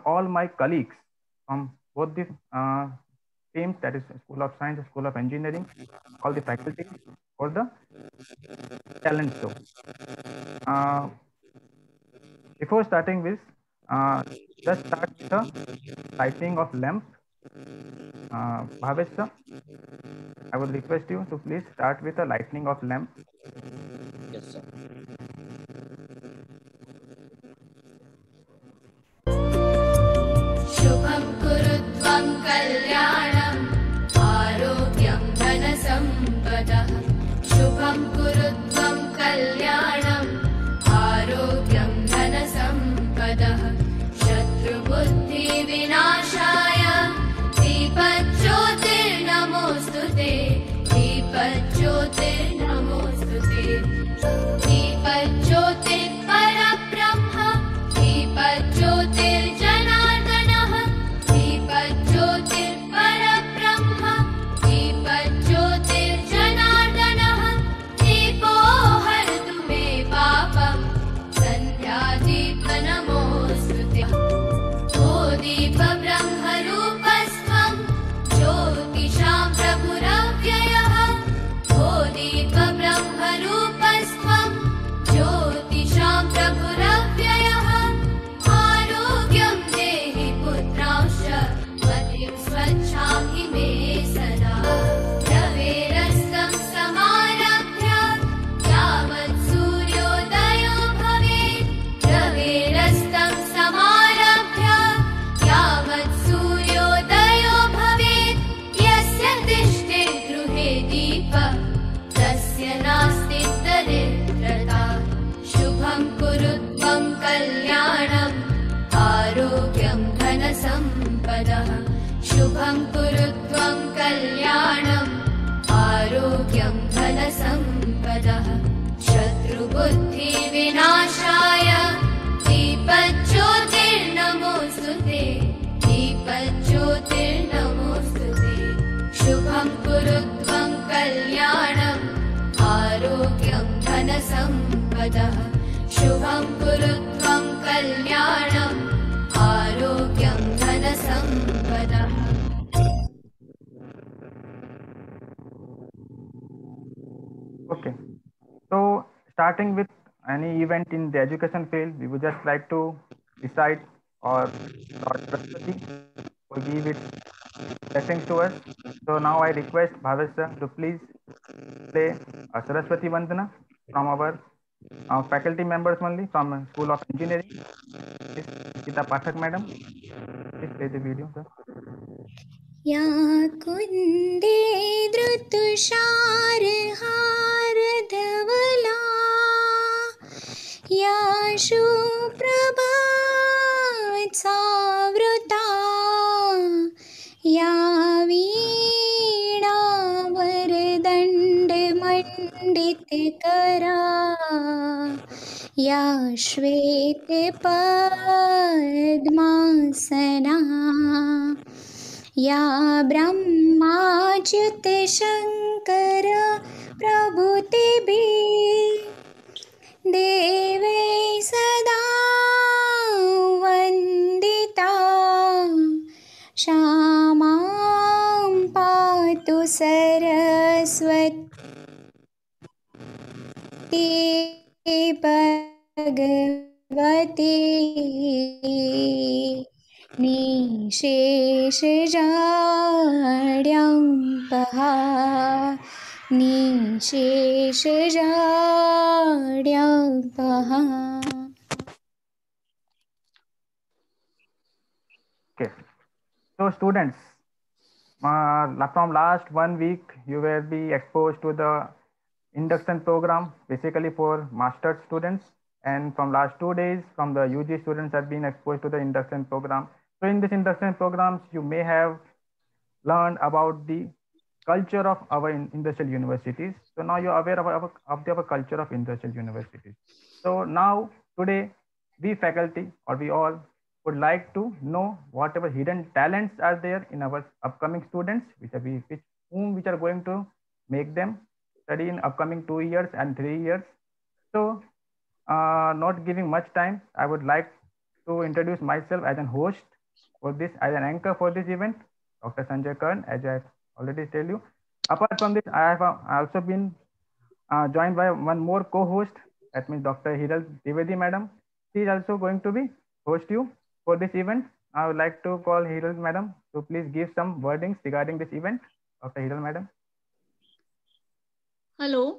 all my colleagues from both the teams, that is School of Science, School of Engineering, all the faculty for the talent show. Uh, Before starting this, just start with the lighting of lamp. Bhavesh sir, I would request you to please start with the lightning of lamp. Yes, sir. शुभं कुरुत्वं कल्याणम् आरोग्यं धनसम्पदः शुभं कुरुत्वं कल्याणम् आरोग्यं धनसम्पदः शत्रुबुद्धिविनाशाय दीपज्योतिर्नमोऽस्तु ते दीपज्योतिर्नमोऽस्तु ते दीपज्योतिर्परब्रह्म दीपज्योतिर्जनार्दनः दीपज्योतिर्परब्रह्म दीपज्योतिर्जनार्दनः दीपो हरतु मे पापं सन्ध्यादीपनमोऽस्तु ते ओ दीपब्रह्मरूपस्त्वं ज्योतिषां प्रभुरव्ययः ओ दीपब्रह्मरूपस्त्वं ज्योतिषां प्रभुरव्ययः आरोग्यं देहि पुत्रांश मतिं स्वच्छामि मे सदा रवेरस्तं समारभ्य यावत् सूर्योदयो भवेत् रवेरस्तं समारभ्य यावत् सूर्योदयो भवेत् यस्य तिष्ठेत् गृहे दीपः तस्य नास्ति दरिद्रता शुभं कुरुत्वं कल्याणम् आरोग्यं धनसम्पदः शुभं कुरुत्वं कल्याणम् आरोग्यं धनसम्पदः शत्रुबुद्धिविनाशाय दीपज्योतिर्नमोऽस्तु ते दीपज्योतिर्नमोऽस्तु ते शुभं कुरुत्वं कल्याणम् आरोग्यं धनसम्पदः शुभं कुरुत्वं कल्याणम् आरोग्यं धनसम्पदः Okay. So, starting with any event in the education field, we would just like to decide or Lord Saraswati will give it blessings to us. So now I request Bhavesh sir to please play Saraswati Vandana from our faculty members only from School of Engineering. Miss Nikita Pathak madam, please play the video, sir. या कुन्दे धृतुषारहारधवला या शुप्रभात्सावृता या वीणावरदण्डमण्डितकरा या श्वेतपद्मासना या ब्रह्माच्युतशङ्कर प्रभृतिभिः देवे सदा वन्दिता क्षमां पातु Saraswati Bhagwati निशेषजाड्यम्पहा निशेषजाड्यम्पहा. Okay. So students, from last 1 week, you will be exposed to the induction program, basically for master's students. And from last 2 days, from the UG students have been exposed to the induction program. So in this induction programs, you may have learned about the culture of our industrial universities. So now you're aware of our culture of industrial universities. So now today, we faculty or we all would like to know whatever hidden talents are there in our upcoming students, which are going to make them study in upcoming 2 years and 3 years. So not giving much time, I would like to introduce myself as an host for this, as an anchor for this event, Dr. Sanjay Karn, as I already tell you. Apart from this, I have also been joined by one more co-host, that means Dr. Hiral Trivedi madam. She is also going to be host you for this event. I would like to call Hiral madam to please give some wordings regarding this event. Dr. Hiral madam. Hello.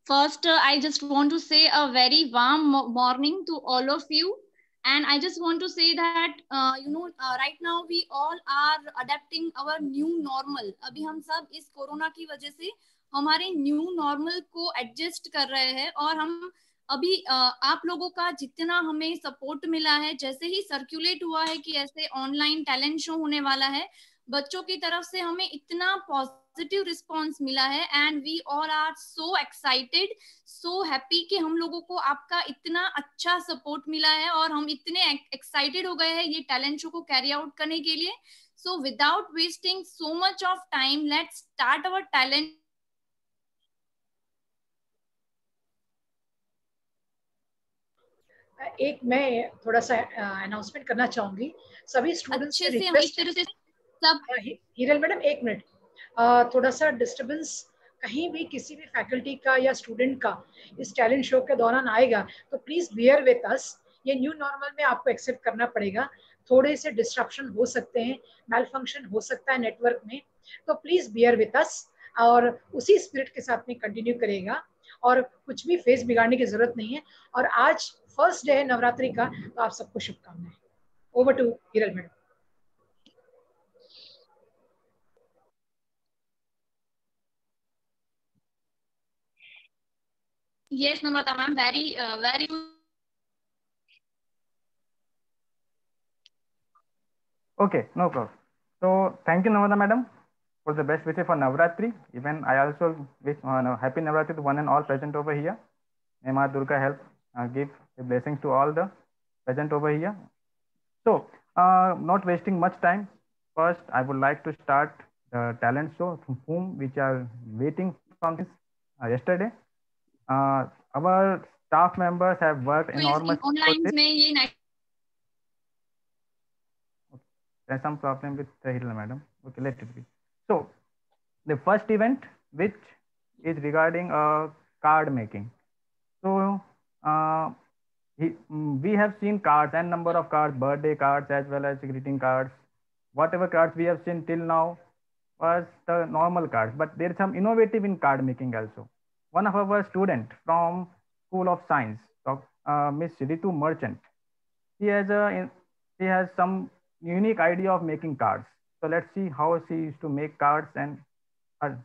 First, I just want to say a very warm morning to all of you. And I just want to say that, right now we all are adapting our new normal. अभी हम सब इस corona की वजह से हमारे new normal को adjust कर रहे हैं और हम अभी आप लोगों का जितना हमें सपोर्ट मिला है, जैसे ही सर्कुलेट हुआ है कि ऐसे ऑनलाइन टैलेंट शो होने वाला है, बच्चों की तरफ से हमें इतना पॉजिटिव रिस्पांस मिला है and we all are so excited, so happy कि हम लोगों को आपका इतना अच्छा सपोर्ट मिला है और हम इतने एक्साइटेड हो गए हैं ये टैलेंट शो को कैरी आउट करने के लिए. So without wasting so much of time, let's start our talent. एक मैं थोड़ा सा अनाउंसमेंट करना चाहूंगी सभी स्टूडेंट्स अच्छे से से इस तरह से सब. हिरल मैडम एक मिनट, थोड़ा सा डिस्टरबेंस कहीं भी किसी भी फैकल्टी का या स्टूडेंट का इस टैलेंट शो के दौरान आएगा तो प्लीज बियर विथ अस. ये न्यू नॉर्मल में आपको एक्सेप्ट करना पड़ेगा. थोड़े से डिस्ट्रप्शन हो सकते हैं, मेल फंक्शन हो सकता है नेटवर्क में, तो प्लीज बियर विथ अस और उसी स्पिरिट के साथ में कंटिन्यू करेगा और कुछ भी फेस बिगाड़ने की जरूरत नहीं है. और आज फर्स्ट डे है नवरात्रि का, तो आप सबको शुभकामनाएं. Over to Hiral madam. Yes, Namrata ma'am, very. Okay, no problem. So thank you, Namrata madam, for the best wishes for Navratri. Even I also wish happy Navratri to one and all present over here. May Ma Durga help give the blessings to all the present over here. So not wasting much time, first I would like to start the talent show from whom which are waiting from this yesterday. Our staff members have worked enormously. Online में ये there's some problem with the Hiral madam. Okay, let it be. So the first event, which is regarding card making. So we have seen cards and number of cards, birthday cards as well as greeting cards. Whatever cards we have seen till now was the normal cards, but there is some innovative in card making also. One of our student from School of Science, Miss Ritu Merchant, she has some unique idea of making cards. So let's see how she used to make cards and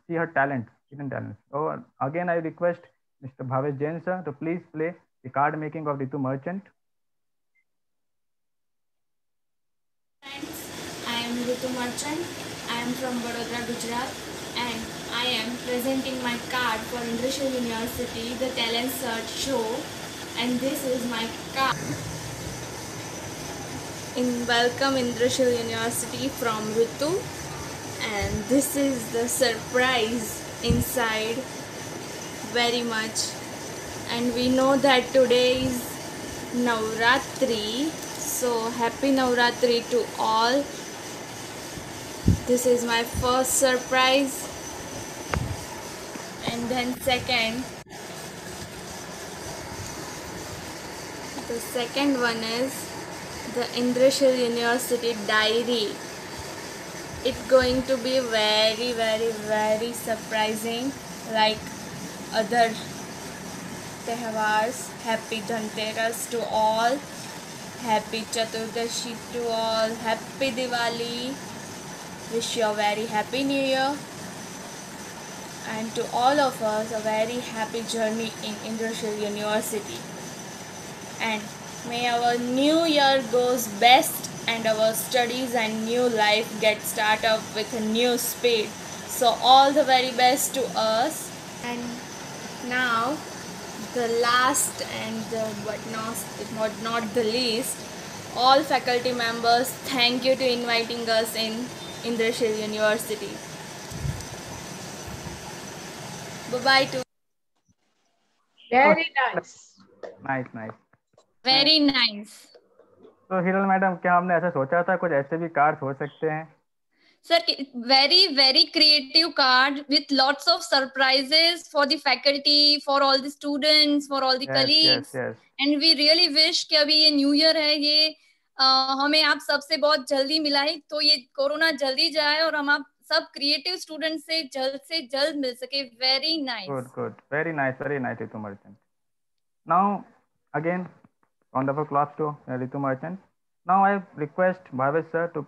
see her talent, hidden talent. So again, I request Mr. Bhavesh Jain sir to please play the card making of Ritu Merchant. Friends, I am Ritu Merchant. I am from Vadodara, Gujarat, and I am presenting my card for Indrashil University, the Talent Search Show, and this is my card. Welcome Indrashil University from Ritu, and this is the surprise inside very much. And we know that today is Navratri, so happy Navratri to all. This is my first surprise, and then the second one is the Indrashil University diary. It's going to be very, very, very surprising, like other Tehwars. Happy Dhanteras to all, happy Chaturdashi to all, happy Diwali, wish you a very happy new year, and to all of us a very happy journey in Indrashil University. And may our new year goes best and our studies and new life get started with a new speed. So all the very best to us. And now the last and but not the least, all faculty members, thank you to inviting us in Indrashil University. Bye bye to Very nice. Nice, nice. Very nice. तो Hiral madam, क्या हमने ऐसा सोचा था कुछ ऐसे भी cards हो सकते हैं? Sir, very creative card with lots of surprises for the faculty, for all the students, for all the yes yes colleagues. Yes. And we really wish कि अभी ये न्यू ईयर है, ये हमें आप सबसे बहुत जल्दी मिला है, तो ये कोरोना जल्दी जाए और हम आप सब क्रिएटिव स्टूडेंट से जल्द मिल सके. Very nice. Good. Very nice, Ritu Merchant. Now, again, round of applause to Ritu Merchant. Now, I request Bhavesh sir to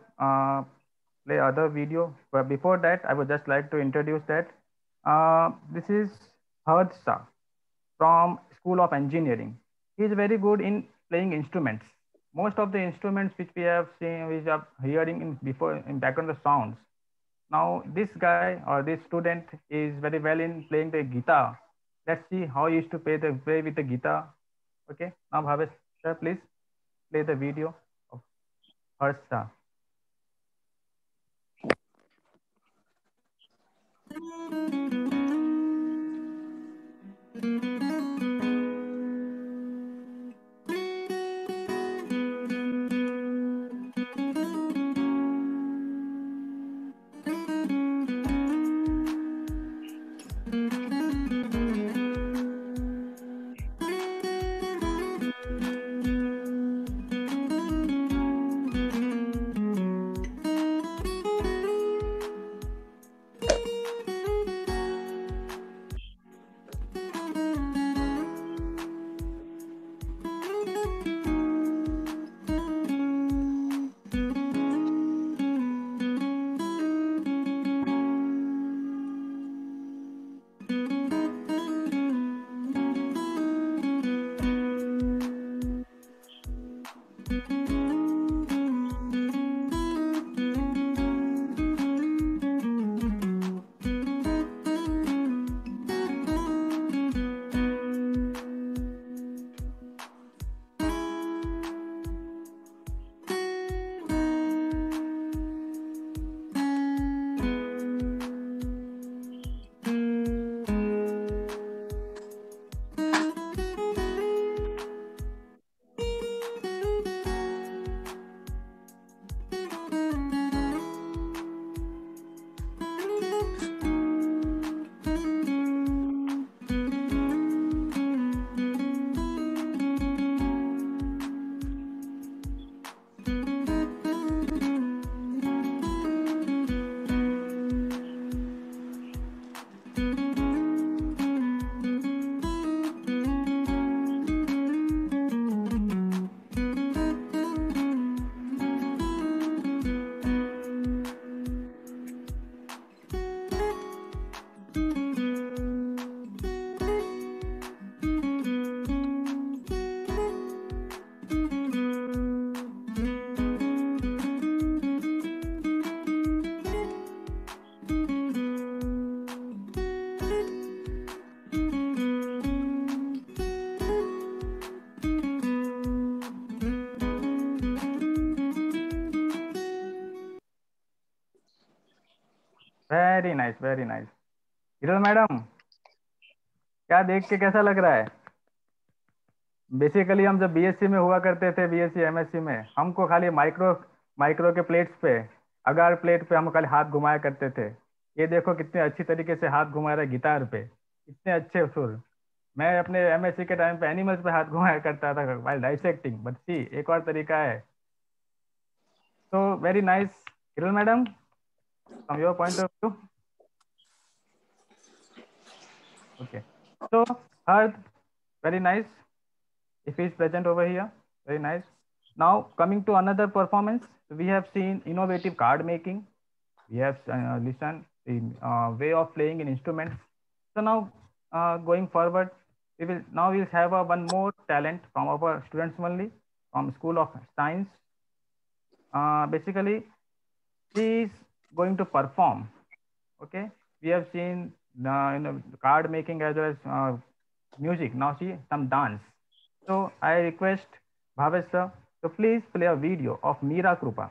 play other video. But before that, I would just like to introduce that this is Harsh Shah from School of Engineering. He is very good in playing instruments. Most of the instruments which we have seen, which are hearing in background the sounds. Now this guy or this student is very well in playing the guitar. Let's see how he used to play with the guitar. Okay. Now Bhavesh sir, please play the video of Harsh Shah. Very nice, very nice. Hiral madam, क्या देख के कैसा लग रहा है? Basically हम जब BSc में हुआ करते थे, बीएससी एमएससी में, हमको खाली माइक्रो माइक्रो के प्लेट्स पे, अगार प्लेट पे हम खाली हाथ घुमाया करते थे. ये देखो कितने अच्छी तरीके से हाथ घुमा रहा है गिटार पे, इतने अच्छे सुर. मैं अपने एमएससी के टाइम पे एनिमल्स पे हाथ घुमाया करता था वाइल डाइसेक्टिंग, बट सी एक और तरीका है. तो very nice Hiral madam, from your point of view. Okay, so Harth, very nice. If he is present over here, very nice. Now coming to another performance, we have seen innovative card making. We have listened the way of playing in instruments. So now going forward, we'll have one more talent from our students only from School of Science. Basically, she is going to perform. Okay, we have seen card making as well as music. Now see some dance. So I request Bhavesh sir to please play a video of Meera Krupa.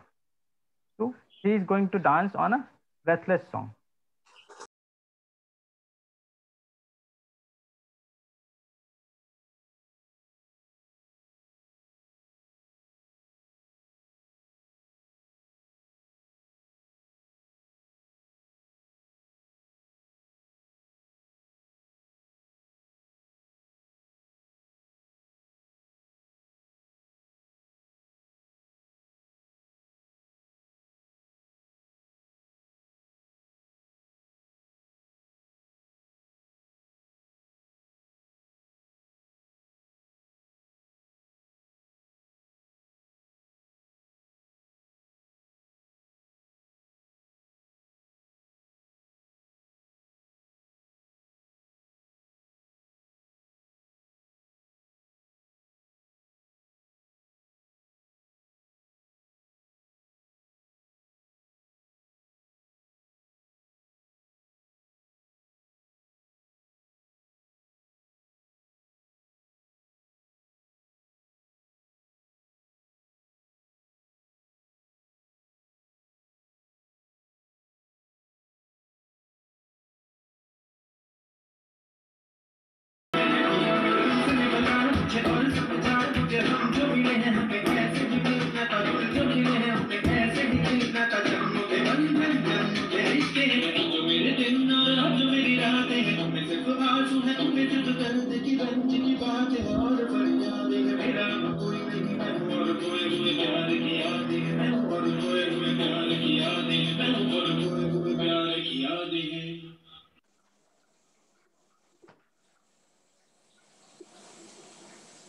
So he is going to dance on a Breathless song.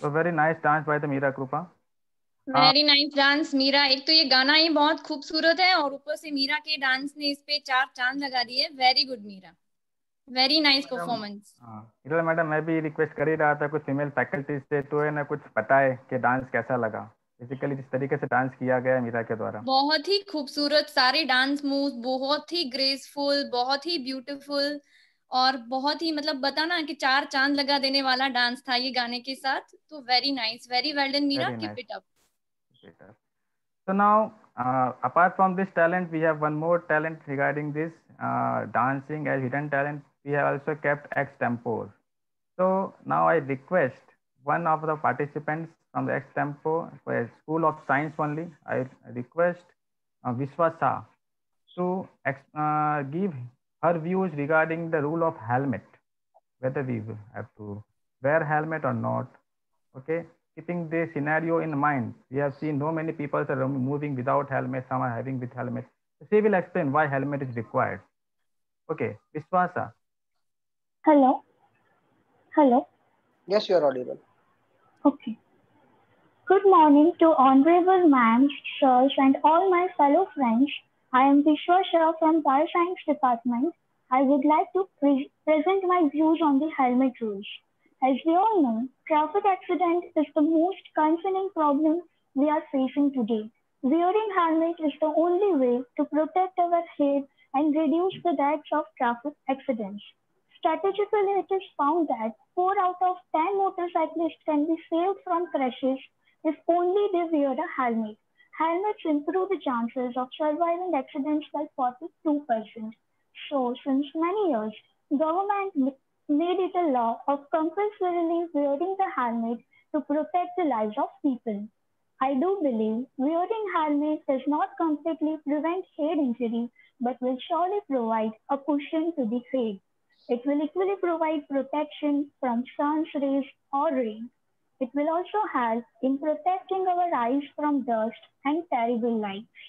So very nice dance by the Meera Krupa. Very nice dance Meera. एक तो ये गाना ही बहुत खूबसूरत है और ऊपर से मीरा के डांस ने इस पे 4 चांद लगा दिए। Very good Meera, very nice performance. हाँ मैडम, मैं भी रिक्वेस्ट कर ही रहा था कुछ फीमेल फैकल्टी से, तो है ना कुछ बताए कि डांस कैसा लगा, बेसिकली जिस तरीके से डांस किया गया है मीरा के द्वारा। बहुत ही खूबसूरत सारे डांस मूव, बहुत ही ग्रेसफुल, बहुत ही ब्यूटीफुल और बहुत ही मतलब बताना कि 4 चांद लगा देने वाला डांस था ये गाने के साथ। तो very nice, very well done Meera, keep it up. So now, apart from this talent, we have one more talent regarding this dancing as hidden talent. We have also kept extempo. So now I request one of the participants from the extempo for a School of Science only. I request Vishwa Shah to give her views regarding the rule of helmet, whether we will have to wear helmet or not. Okay, keeping the scenario in mind, we have seen no many people are moving without helmet, some are having with helmet. She will explain why helmet is required. Okay, Vishwasa. Hello. Hello. Yes, you are audible. Okay. Good morning to honorable ma'am, sirs, and all my fellow friends. I am Vishwa Shah from Bioscience Department. I would like to present my views on the helmet rules. As we all know, traffic accident is the most concerning problem we are facing today. Wearing helmet is the only way to protect our head and reduce the deaths of traffic accidents. Statistically, it is found that 4 out of 10 motorcyclists can be saved from crashes if only they wear a helmet. Helmets improve the chances of surviving accidents by 42%. So, since many years, government made it a law of compulsorily wearing the helmet to protect the lives of people. I do believe wearing helmet does not completely prevent head injury, but will surely provide a cushion to the head. It will equally provide protection from sun's rays or rain. It will also help in protecting our eyes from dust and terrible lights.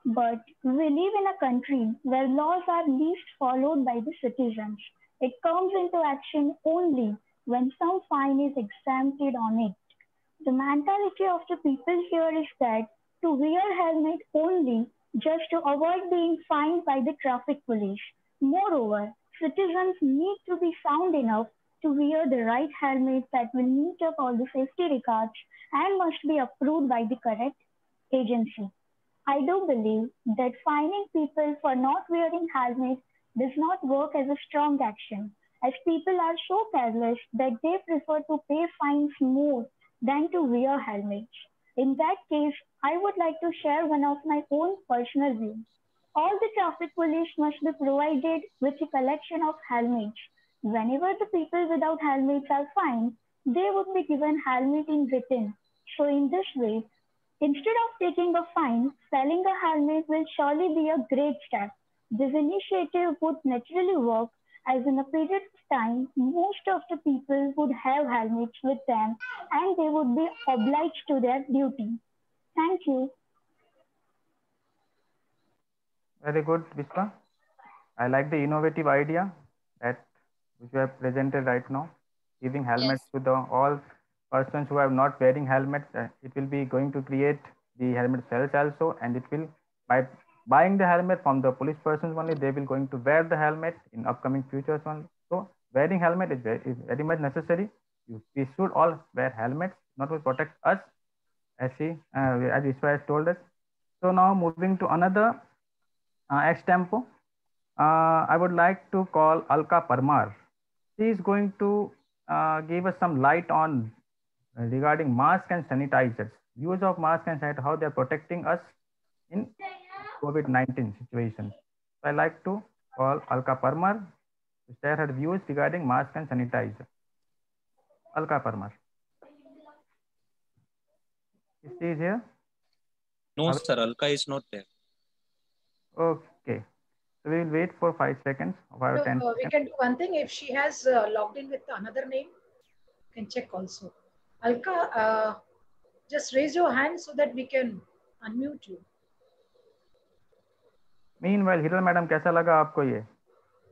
But we live in a country where laws are least followed by the citizens. It comes into action only when some fine is exempted on it. The mentality of the people here is that to wear helmet only just to avoid being fined by the traffic police. Moreover, citizens need to be sound enough to wear the right helmet that will meet up all the safety regards and must be approved by the correct agency. I do believe that fining people for not wearing helmets does not work as a strong action, as people are so careless that they prefer to pay fines more than to wear helmets. In that case, I would like to share one of my own personal views. All the traffic police must be provided with a collection of helmets. Whenever the people without helmets are fined, they would be given helmet in written. So in this way, instead of taking a fine, selling a helmet will surely be a great step. This initiative would naturally work as in a period of time, most of the people would have helmets with them and they would be obliged to their duty. Thank you. Very good, Vishwa. I like the innovative idea that which you have presented right now, giving helmets Yes. to the all persons who are not wearing helmets. It will be going to create the helmet sales also, and it will by buying the helmet from the police persons only, they will going to wear the helmet in upcoming futures only. So wearing helmet is very much necessary. We should all wear helmets, not to protect us, as as Vishwa has told us. So now moving to another extempo, I would like to call Alka Parmar. She is going to give us some light on regarding mask and sanitizers, use of mask and sanitizer, how they are protecting us in COVID-19 situation. So I like to call Alka Parmar to share her views regarding mask and sanitizer. Alka Parmar. She is here? No, sir. Alka is not there. Okay. So we will wait for 5 seconds, 5 or 10 We seconds. can do one thing. If she has logged in with another name, you can check also. Alka, just raise your hand so that we can unmute you. Meanwhile, Hiral madam कैसा लगा आपको ये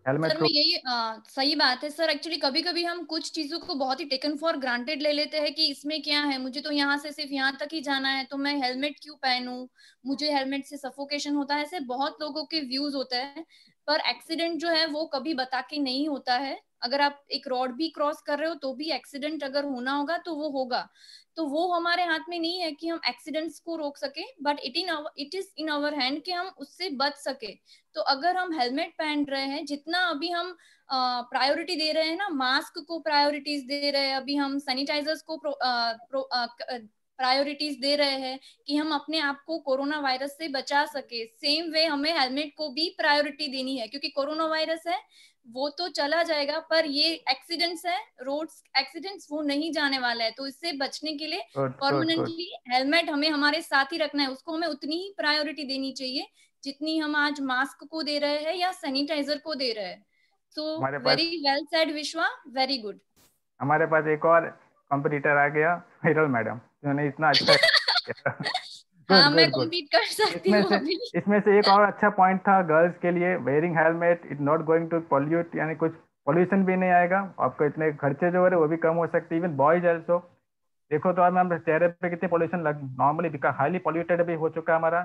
helmet sir मैं यही सही बात है sir. Actually कभी कभी हम कुछ चीजों को बहुत ही टेकन फॉर ग्रांटेड ले लेते हैं कि इसमें क्या है, मुझे तो यहाँ से सिर्फ यहाँ तक ही जाना है तो मैं हेलमेट क्यों पहनूं, मुझे हेलमेट से सफोकेशन होता है, ऐसे बहुत लोगों के व्यूज होते हैं। पर एक्सीडेंट जो है वो कभी बता के नहीं होता है। अगर आप एक रोड भी क्रॉस कर रहे हो तो भी एक्सीडेंट अगर होना होगा तो वो होगा। तो वो हमारे हाथ में नहीं है कि हम एक्सीडेंट्स को रोक सके, but it is in our hand कि हम उससे बच सके। तो अगर हम हेलमेट पहन रहे हैं, जितना अभी हम प्रायोरिटी दे रहे हैं ना, मास्क को प्रायोरिटीज दे रहे हैं, अभी हम सैनिटाइजर्स को प्रायोरिटीज दे रहे हैं कि हम अपने आप को कोरोना वायरस से बचा सके, सेम वे हमें हेलमेट को भी प्रायोरिटी देनी है। क्योंकि कोरोना वायरस है वो तो चला जाएगा, पर ये एक्सीडेंट्स है, रोड्स एक्सीडेंट्स, वो नहीं जाने वाला है। तो इससे बचने के लिए परमानेंटली हेलमेट हमें हमारे साथ ही रखना है। उसको हमें उतनी ही प्रायोरिटी देनी चाहिए जितनी हम आज मास्क को दे रहे हैं या सैनिटाइजर को दे रहे हैं। सो वेरी वेल सेड विश्वा, वेरी गुड। हमारे पास एक और कंपटीटर आ गया, हिरल मैडम, जिन्होंने इतना अच्छा हाँ, मैं कम्पीट कर सकती हूँ अभी। इसमें से एक और अच्छा पॉइंट था गर्ल्स के लिए, wearing helmet is not going to pollute, यानी कुछ पॉल्यूशन भी नहीं आएगा, आपको इतने खर्चे जो हो रहे वो भी कम हो सकते। इवन बॉयज ऑल्सो देखो तो मैम चेहरे पे कितने पॉल्यूशन लग, नॉर्मली बिकॉज हाईली पॉल्यूटेड भी हो चुका है हमारा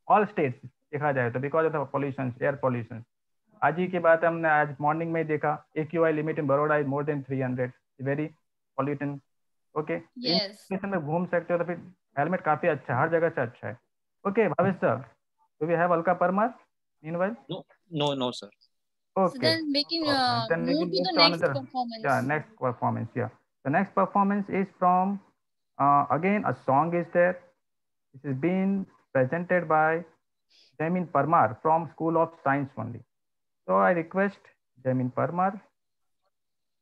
ऑल स्टेट्स देखा जाए तो, because of pollution, air pollution. आज ही की बात है, हमने आज मॉर्निंग में ही देखा AQI limit in Baroda is more than 300, very pollutant. Okay, में घूम सकते हो तो फिर हेलमेट काफी अच्छा है, हर जगह से अच्छा है। Okay Bhavesh sir, do we have Alka Parmar meanwhile? No sir. Okay. So then we can move to the next performance. Yeah, next performance. Yeah, the next performance is from again a song is there. This is being presented by Jaimin Parmar from School of Science only. So I request Jaimin Parmar.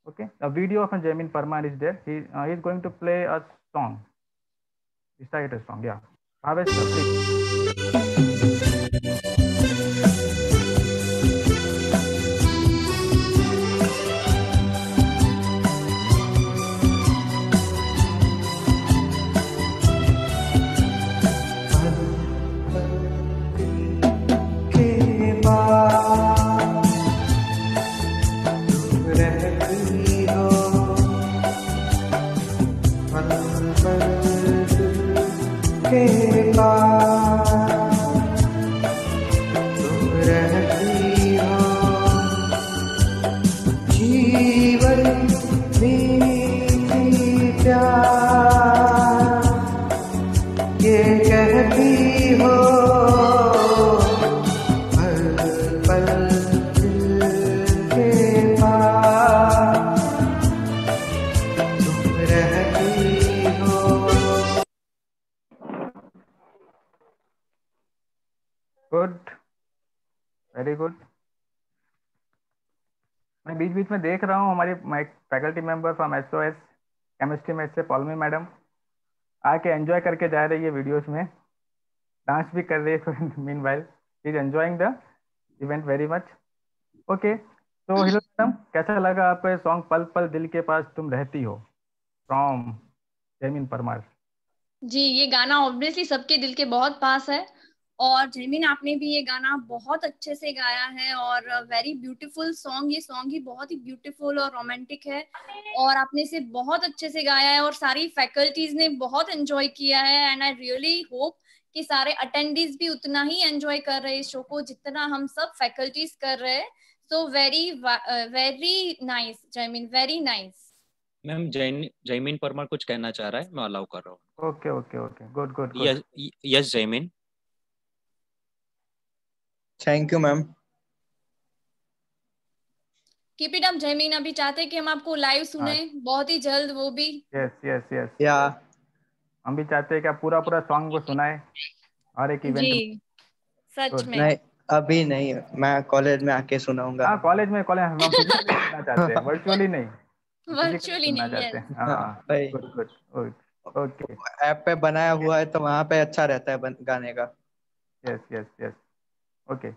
Okay, a video from Jaimin Parmar is there. He is going to play a song. Recite a song. Yeah, Bhavesh sir, please. Very good. मैं बीच बीच में देख रहा हूँ हमारी faculty member from SOS chemistry में से Paulami madam आके enjoy करके जा रही है वीडियोस में, डांस भी कर रही है meanwhile is enjoying the event very much. Okay, तो हेलो मैडम, कैसा लगा आपको ये सॉन्ग पल पल दिल के पास तुम रहती हो फ्रॉम जैमिन परमार? जी, ये गाना ऑब्वियसली सबके दिल के बहुत पास है और जैमिन आपने भी ये गाना बहुत अच्छे से गाया है और वेरी ब्यूटीफुल सॉन्ग। ये सॉन्ग ही बहुत ही ब्यूटीफुल और रोमांटिक है और आपने इसे बहुत अच्छे से गाया है और सारी फैकल्टीज ने बहुत एंजॉय किया है एंड आई रियली होप कि सारे अटेंडीज भी उतना ही एंजॉय कर रहे हैं इस शो को जितना हम सब फैकल्टीज कर रहे हैं। So very nice Jaimin, very nice. Ma'am Jaimin Parmar कुछ कहना चाह रहा है, मैं अलाउ कर रहा हूँ। Okay okay okay, good good. Yes Jaimin. Thank you ma'am. Keep it up Jaimin. अभी चाहते हैं कि हम आपको लाइव सुने बहुत ही जल्द, वो भी। यस यस यस, या हम भी चाहते हैं कि आप पूरा पूरा सॉन्ग को सुनाए हर एक इवेंट जी, सच में। नहीं अभी नहीं, मैं कॉलेज में आके सुनाऊंगा। हाँ, कॉलेज में हम सुनना चाहते हैं, वर्चुअली नहीं, वर्चुअली नहीं। चाहते हैं। हाँ, गुड गुड। Okay. ऐप पे बनाया हुआ है तो वहाँ पे अच्छा रहता है गाने का। Yes, yes, yes. Okay.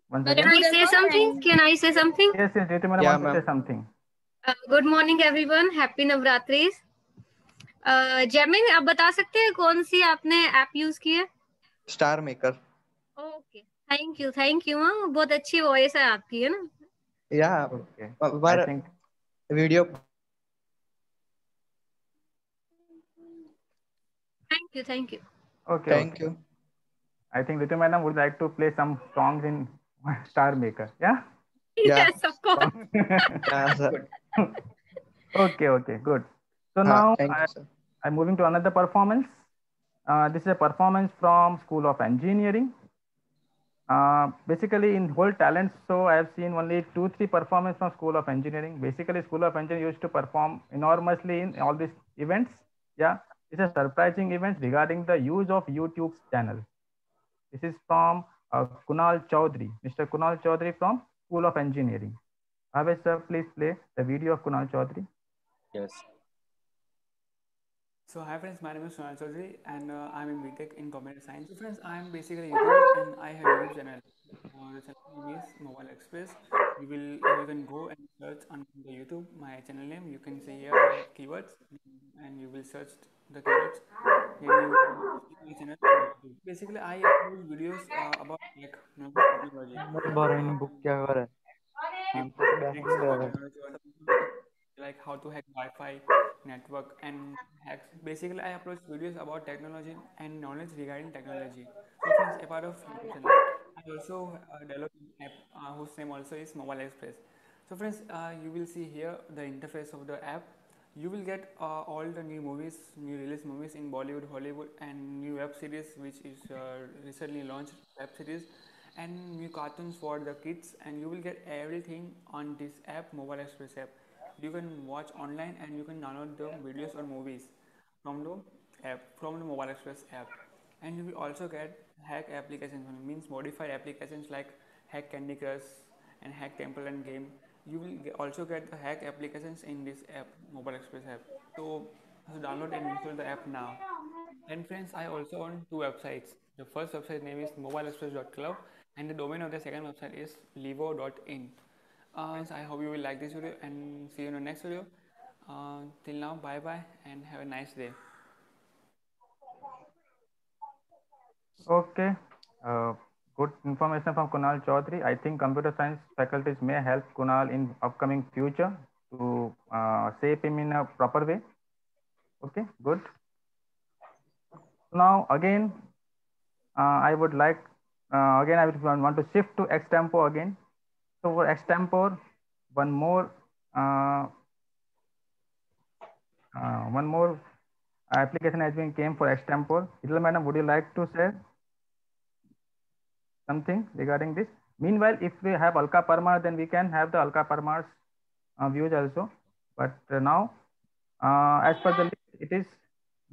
Once Can again. I say something? Can I say something? Yes, yes. Ritu madam Yeah, wants to say ma'am. something. Good morning everyone. Happy Navratris. Jaimin आप बता सकते हैं कौन सी आपने ऐप यूज की है? Star maker. Okay, thank you. हाँ, बहुत अच्छी वॉइस है आपकी, है ना? या Okay. पर I think. Video. Thank you. Okay. Thank Okay. You. I think Ritu madam would like to play some songs in Star Maker. Yeah. या Yes, of course. हाँ sir. Good. Okay. Okay. Good. So हाँ now thank you sir. I'm moving to another performance. This is a performance from School of Engineering. Basically, in whole talent show, I have seen only 2-3 performances from School of Engineering. Basically, School of Engineering used to perform enormously in all these events. Yeah, it's a surprising event regarding the use of YouTube's channel. This is from Kunal Chaudhary, Mr. Kunal Chaudhary from School of Engineering. Abhay sir, please play the video of Kunal Chaudhary. Yes. So hi friends, my name is Kunal Chaudhary and I'm in BTech in Computer Science. So friends, I am basically a YouTuber and I have a YouTube channel. The channel name is Mobile Express. You can go and search on the YouTube my channel name. You can see here the keywords and you will search the keywords. Then you will see my channel on YouTube. Basically, I upload videos about like technology. Book क्या हो रहा है? Tricks about technology or something like how to hack Wi-Fi network and hacks. Basically, I upload videos about technology and knowledge regarding technology. So, friends, a part of YouTube channel, I also developed an app whose name also is Mobile Express. So, friends, you will see here the interface of the app. You will get all the new movies, new release movies in Bollywood, Hollywood, and new web series which is recently launched web series and new cartoons for the kids, and you will get everything on this app, Mobile Express app. You can watch online and you can download the videos or movies from the app, from the Mobile Express app. And you will also get hack applications, means modified applications like hack Candy Crush and hack Temple and Game. You will also get the hack applications in this app, Mobile Express app. So download and install the app now. And friends, I also own two websites. The first website name is mobileexpress.club and the domain of the second website is levo.in. Friends, I hope you will like this video and see you in the next video. Till now, bye bye and have a nice day. Okay. Good information from Kunal Chaudhary. I think computer science faculties may help Kunal in upcoming future to shape him in a proper way. Okay, good. Now again, I would like again I would want to shift to extempo again. So for extempo, one more application has been came for extempo. Idil madam, would you like to share something regarding this? Meanwhile, if we have Alka Parmar, then we can have the Alka Parmar's views also. But now, as per the list, it is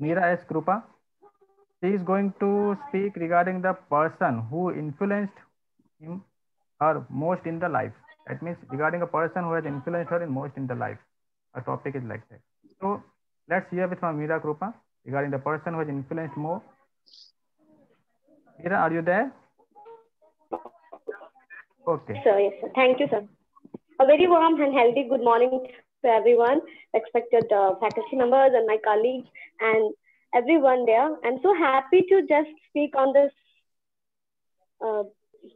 Meera S. Krupa. She is going to speak regarding the person who influenced him, her most in the life. That means regarding a person who has influenced her in most in the life. A topic is like that. So let's hear with from Meera Krupa regarding the person who has influenced more. Meera, are you there? Okay. Yes, sir. Thank you, sir. A very warm and healthy good morning to everyone, respected faculty members and my colleagues and everyone there. I'm so happy to just speak on this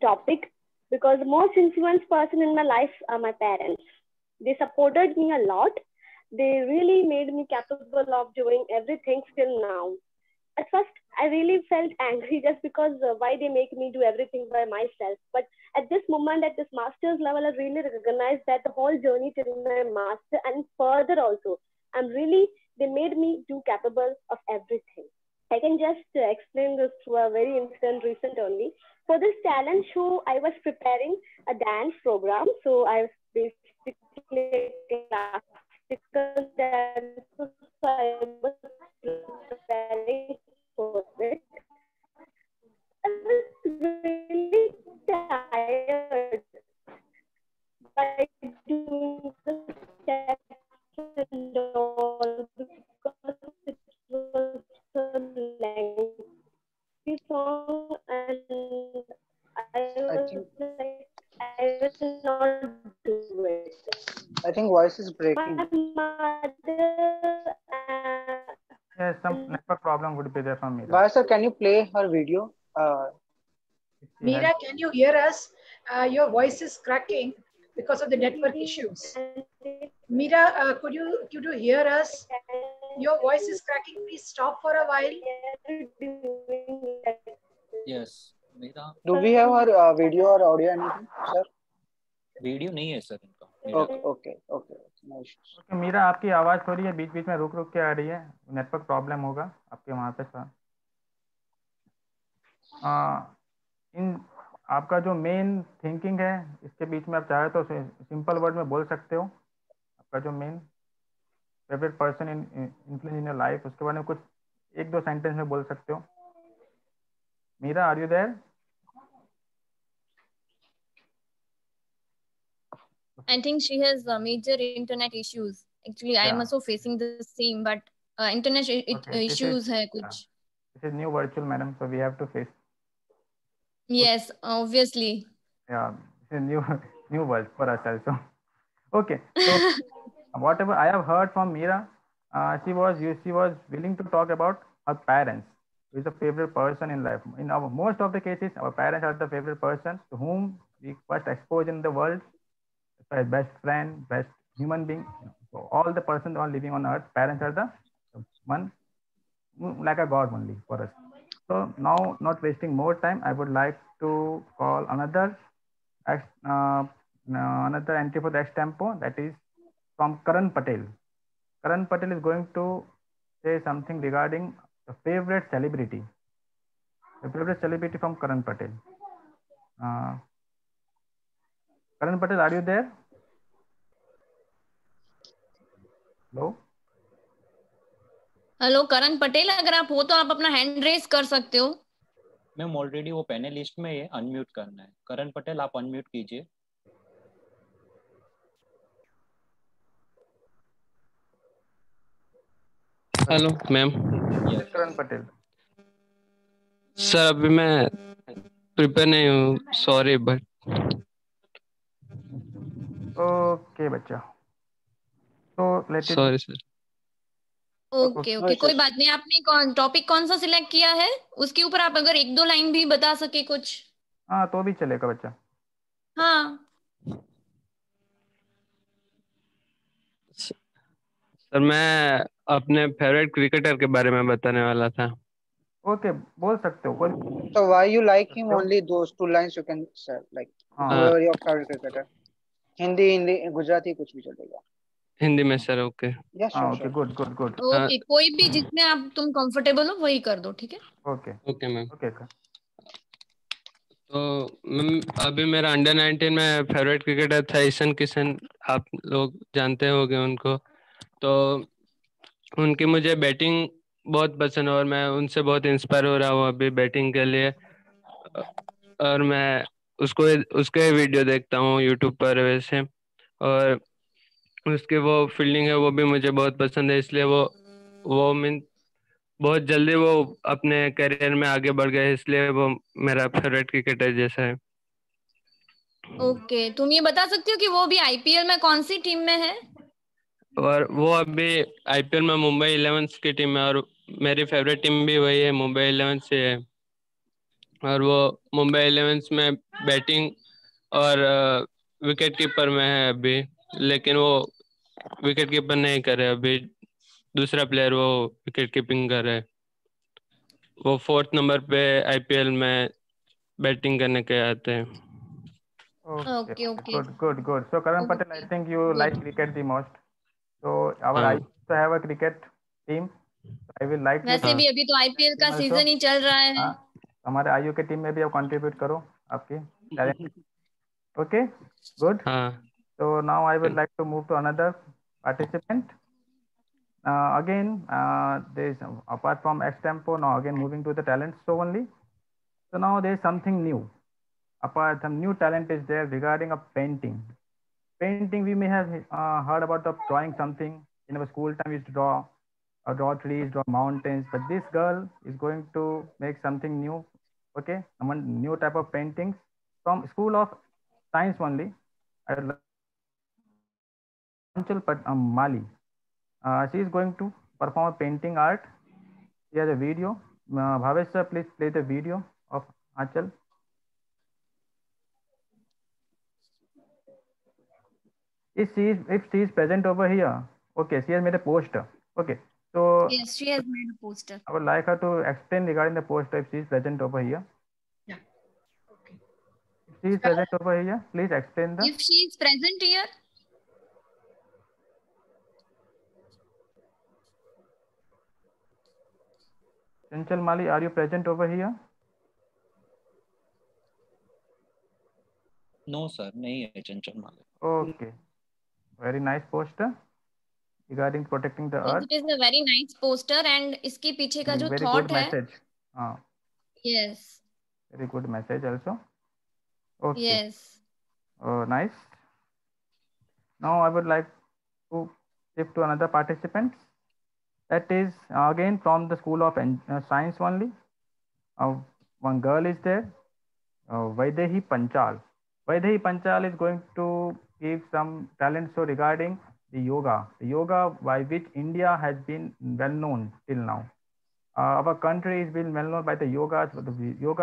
topic because the most influenced person in my life are my parents. They supported me a lot. They really made me capable of doing everything still now. At first, I really felt angry just because why they make me do everything by myself. But at this moment, at this master's level, I really recognize that the whole journey till my master and further also, they made me do capable of everything. I can just explain this through a very instant recent only. For this talent show, I was preparing a dance program. So I was basically classical dance. So I was preparing for it. I was really tired by doing the steps and all because it was song and I I was think like, I will not do it. voice is My breaking. mother Yes, some network problem would be there from Mira. Why, sir, can you play her video? If she had Meera, can you hear us? Your voice is cracking because of the network issues. Meera, could you hear us? Your voice is cracking. Please stop for a while. Yes, मेरा Do we have her video or audio anything, sir? Video नहीं है sir इनका मेरा Okay. No issues. Okay Meera, आपकी आवाज़ थोड़ी है बीच बीच में रुक रुक के आ रही है, नेटवर्क प्रॉब्लम होगा आपके वहाँ पे सर। इन आपका जो मेन थिंकिंग है इसके बीच में आप चाहे तो सिंपल वर्ड में बोल सकते हो, आपका जो main favourite person in influence in your life, उसके बारे में कुछ एक दो सेंटेंस में बोल सकते हो। Meera, are you there? I think she has major internet issues. Actually, I am Yeah. also facing the same, but internet Okay, issues है कुछ. This is new virtual, madam, so we have to face. Yes, obviously. Yeah, it's a new world for us also. Okay, so whatever I have heard from Meera, she was willing to talk about her parents, who is the favorite person in life. In our most of the cases, our parents are the favorite person to whom we first expose in the world, best friend, best human being. So all the persons who are living on earth, parents are the one like a god only for us. So now, not wasting more time, I would like to call another entry for the X tempo, that is from Karan Patel. Karan Patel is going to say something regarding the favorite celebrity. The favorite celebrity from Karan Patel. Karan Patel, are you there? Hello? Hello Karan Patel, अगर आप हो तो आप अपना hand raise कर सकते हो। Ma'am already वो पैनलिस्ट में है, अनम्यूट करना है। करण पटेल आप अनम्यूट कीजिए। Hello ma'am. Karan Patel sir अभी मैं प्रिपेयर नहीं हूँ, सॉरी बट। ओके बच्चा, तो let it. Sorry sir. Okay, कोई बात नहीं। आपने टॉपिक कौन सा सिलेक्ट किया है, उसके ऊपर आप अगर एक दो लाइन भी बता सके कुछ। हाँ तो भी चलेगा बच्चा। हाँ सर मैं अपने फेवरेट क्रिकेटर के बारे में बताने वाला था। ओके, बोल सकते हो। So why you like him? Only those two lines you can say, like whoever your favorite cricketer. Hindi Gujarati कुछ भी चलेगा। हिंदी में sir. Okay okay, good. Okay, कोई भी जिसमें आप तुम कंफर्टेबल हो वही कर दो, ठीक है। Okay ma'am. ओके तो मैम अभी मेरा अंडर 19 में फेवरेट क्रिकेटर था ईशान किशन, आप लोग जानते होंगे उनको। तो उनकी मुझे बैटिंग बहुत पसंद है और मैं उनसे बहुत इंस्पायर हो रहा हूँ अभी बैटिंग के लिए। और मैं उसके वीडियो देखता हूँ यूट्यूब पर वैसे, और उसके वो फील्डिंग है वो भी मुझे बहुत पसंद है, इसलिए वो मीन बहुत जल्दी वो अपने करियर में आगे बढ़ गए, इसलिए वो मेरा फेवरेट क्रिकेटर जैसा है। ओके, तुम ये बता सकते हो कि वो भी आईपीएल में कौन सी टीम में है? और वो अभी आईपीएल में मुंबई इंडियंस की टीम है, और मेरी फेवरेट टीम भी वही है, मुंबई इंडियंस से है। और वो मुंबई इंडियंस में बैटिंग और विकेट कीपर में है अभी, लेकिन वो विकेट कीपर नहीं कर रहे अभी, दूसरा प्लेयर वो विकेट कीपिंग कर रहा है। वो 4th नंबर पे आईपीएल में बैटिंग करने के आते हैं। Okay. Good. So Karan Patel, I think you like cricket the most. So I used to have a cricket team. I will like you. वैसे भी अभी तो आईपीएल का सीजन ही चल रहा है। हमारे आईयू के टीम में भी आप कंट्रीब्यूट करो आपके talent. Okay, good. So now I would like to move to another participant. Again, there is apart from X tempo, now again moving to the talent show only. So now there is something new. Apart, some new talent is there regarding a painting. Painting, we may have heard about the drawing something in our school time. We used to draw trees, draw mountains. But this girl is going to make something new Okay, one new type of paintings from School of Science only. I would like Anchal Mali. She is going to perform a painting art. She has a video. Bhavesh sir, please play the video of Anchal. If she is present over here, okay, she has made a poster. Okay, so Yes, she has made a poster. I would like her to explain regarding the poster if she is present over here. Yeah. Okay. If she is present over here, please explain the. If she is present here, Chanchal Mali, are you present over here? No sir, नहीं है चंचल मालिक. Okay, very nice poster regarding protecting the yes, earth. it is a very nice poster and इसके पीछे का जो Very thought good है, message. yes, Very good message also. Okay. yes, Oh, nice. Now I would like to shift to another participant. That is again from the School of Science only. One girl is there, Vaidehi Panchal. Vaidehi Panchal is going to give some talent show regarding the yoga by which India has been well known till now. Our country is been well known by the yoga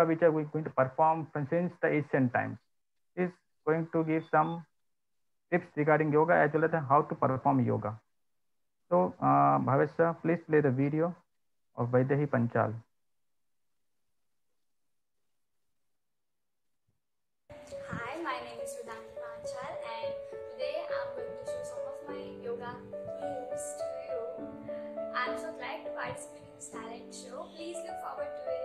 which are we going to perform since the ancient times. Is going to give some tips regarding yoga as well as how to perform yoga. So, Bhavesh sir, please play the video of Vaidehi Panchal. Hi, my name is Vedanti Panchal and today I'm going to show some of my yoga moves to you. I'm so glad to participate in this talent show. Please look forward to it.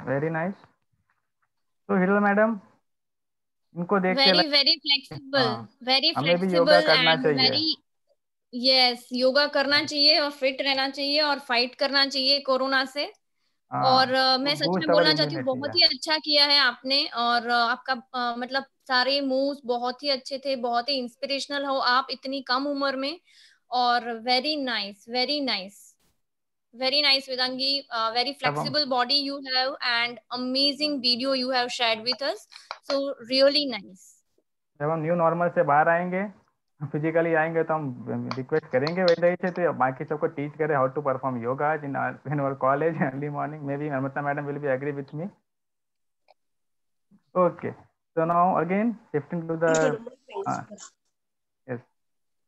Very nice. So, Hiral madam, इनको देख के very flexible, very हमें भी flexible yoga करना and चाहिए. very yes, yoga करना चाहिए और फिट रहना चाहिए और फाइट करना चाहिए कोरोना से. और मैं सच में बोलना चाहती हूँ, बहुत ही अच्छा किया है आपने. और आपका मतलब सारे मूव्स बहुत ही अच्छे थे, बहुत ही इंस्पिरेशनल हो आप इतनी कम उम्र में. और very nice, very nice, very nice Vedangi. Very flexible body you have and amazing video you have shared with us, so really nice. जब हम न्यू नॉर्मल से बाहर आएंगे, फिजिकली आएंगे, तो हम रिक्वेस्ट करेंगे वैसे से तो बाकी सबको टीच करें how to perform yoga in our college early morning. May be Amrita madam will be agree with me. Okay, so now again shifting to the yes,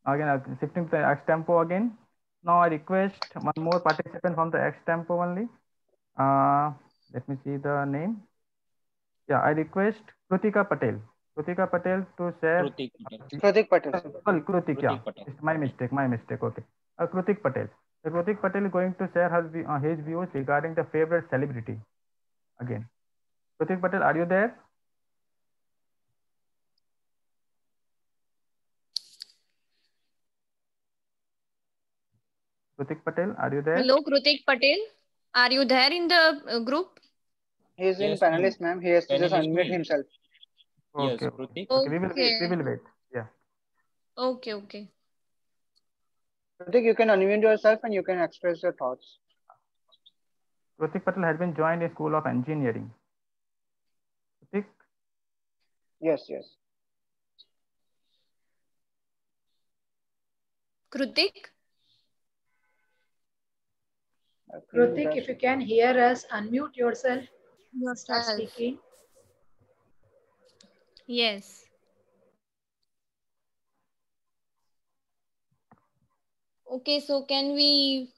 again shifting to the X tempo again. Now I request one more participant from the X tempo only. Let me see the name. Yeah, I request Krutika Patel. Krutika Patel to share. Krutik Patel. Krutik, yeah. It's my mistake. Okay. Krutik Patel. So Krutik Patel is going to share his views regarding the favorite celebrity. Again, Krutik Patel, are you there? Krutik Patel, are you there? Hello Krutik Patel, are you there in the group? He is in panelist, ma'am. He has to just unmute himself. Okay. Yes, Krutik. Okay, we will wait. Yeah. Okay. Krutik, you can unmute yourself and you can express your thoughts. Krutik Patel has been joined in School of Engineering. Krutik? Yes. Krutik, if you can hear us, unmute yourself. Start speaking. Yes. Okay, so can we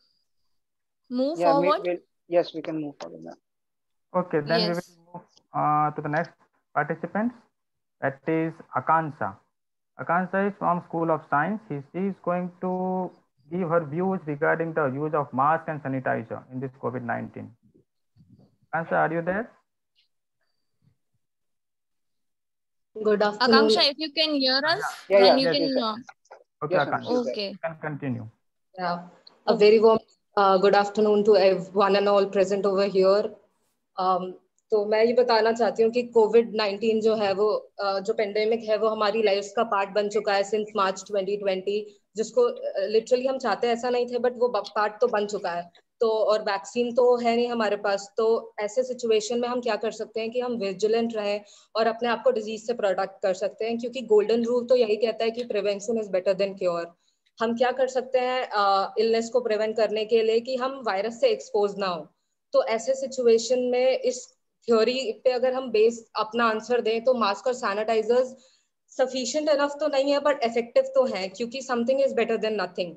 move Yeah, forward? yes, we can move forward now. Okay, then we Yes. will move to the next participant. That is Akansha. Akansha is from School of Science. She is going to give her views regarding the use of mask and sanitizer in this COVID-19. Akansha, are you there? Good afternoon. Akanksha, if you can hear us, Yeah, then yeah. you Yes, can. Okay, Yes, ma'am. Akansha, Okay. you can continue. Yeah, a very warm good afternoon to one and all present over here. तो मैं ये बताना चाहती हूँ कि कोविड-19 जो है वो जो पेंडेमिक है वो हमारी लाइफ का पार्ट बन चुका है सिंस मार्च 2020, जिसको लिटरली हम चाहते ऐसा नहीं थे, बट वो पार्ट तो बन चुका है। तो और वैक्सीन तो है नहीं हमारे पास, तो ऐसे सिचुएशन में हम क्या कर सकते हैं कि हम विजिलेंट रहें और अपने आप को डिजीज से प्रोटेक्ट कर सकते हैं, क्योंकि गोल्डन रूल तो यही कहता है कि prevention is better than cure. हम क्या कर सकते हैं इलनेस को प्रिवेंट करने के लिए कि हम वायरस से एक्सपोज ना हो। तो ऐसे सिचुएशन में इस थ्योरी पे अगर हम बेस अपना आंसर दें तो मास्क और सैनिटाइजर्स सफिशिएंट इनफ तो नहीं है, बट इफेक्टिव तो है, क्योंकि something is better than nothing.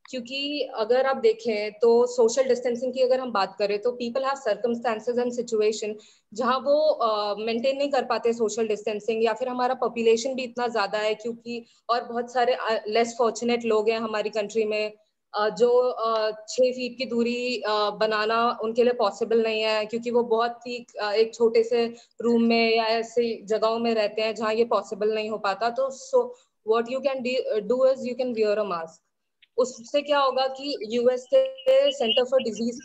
क्योंकि अगर आप देखें तो सोशल डिस्टेंसिंग की अगर हम बात करें तो people have circumstances and situation जहां वो मेंटेन नहीं कर पाते सोशल डिस्टेंसिंग, या फिर हमारा पॉपुलेशन भी इतना ज्यादा है, क्योंकि और बहुत सारे लेस फॉर्चुनेट लोग हैं हमारी कंट्री में जो 6 फीट की दूरी बनाना उनके लिए पॉसिबल नहीं है, क्योंकि वो बहुत ही एक छोटे से रूम में या ऐसी जगहों में रहते हैं जहाँ ये पॉसिबल नहीं हो पाता। तो so what you can do is you can wear a mask. उससे क्या होगा कि यूएस के center for disease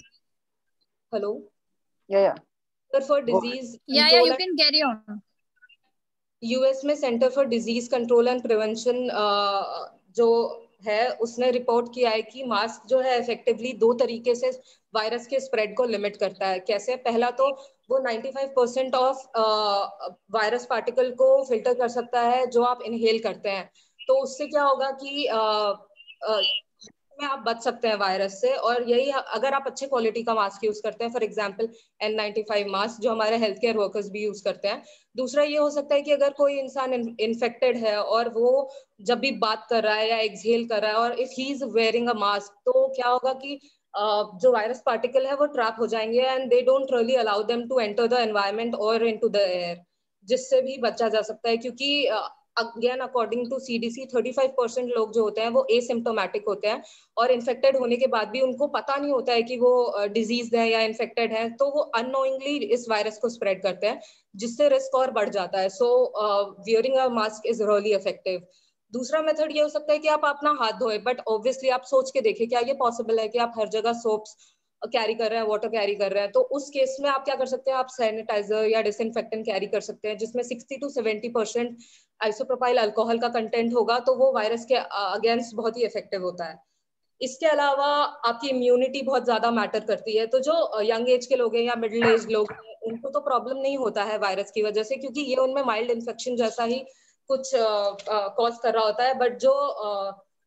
hello Yeah. Center for Go disease Yeah, you can carry on. US में center for disease control and prevention जो है उसने report किया है कि मास्क जो है इफेक्टिवली 2 तरीके से वायरस के स्प्रेड को लिमिट करता है। कैसे? पहला तो वो 95% ऑफ वायरस पार्टिकल को फिल्टर कर सकता है जो आप इनहेल करते हैं। तो उससे क्या होगा कि में आप बच सकते हैं वायरस से। और यही अगर आप अच्छे क्वालिटी का मास्क यूज करते हैं, फॉर एग्जांपल N95 मास्क जो हमारे हेल्थ केयर वर्कर्स भी यूज करते हैं। दूसरा ये हो सकता है कि अगर कोई इंसान इन्फेक्टेड है और वो जब भी बात कर रहा है या एक्सहेल कर रहा है और if he is wearing a mask, तो क्या होगा कि जो वायरस पार्टिकल है वो ट्रैप हो जाएंगे and they don't really allow them to enter the environment और इनटू द एयर, जिससे भी बचा जा सकता है। क्योंकि अगेन अकॉर्डिंग टू CDC 35% लोग जो होते हैं वो एसिम्प्टोमेटिक होते हैं और इन्फेक्टेड होने के बाद भी उनको पता नहीं होता है कि वो डिजीज है या इन्फेक्टेड है, तो वो अननोइंगली इस वायरस को स्प्रेड करते हैं, जिससे रिस्क और बढ़ जाता है। So wearing a mask is really effective. दूसरा मेथड ये हो सकता है कि आप अपना हाथ धोए, बट ऑब्वियसली आप सोच के देखिए क्या ये पॉसिबल है कि आप हर जगह सोप्स कैरी कर रहे हैं, वाटर कैरी कर रहे हैं। तो उस केस में आप क्या कर सकते हैं, आप सैनिटाइजर या डिसइंफेक्टेंट कैरी कर सकते हैं जिसमें 60 to 70% आइसोप्रोपाइल अल्कोहल का कंटेंट होगा, तो वो वायरस के अगेंस्ट बहुत ही इफेक्टिव होता है। इसके अलावा आपकी इम्यूनिटी बहुत ज्यादा मैटर करती है। तो जो यंग एज के लोग हैं या मिडिल एज लोग हैं उनको तो प्रॉब्लम नहीं होता है वायरस की वजह से, क्योंकि ये उनमें माइल्ड इन्फेक्शन जैसा ही कुछ कॉज कर रहा होता है। बट जो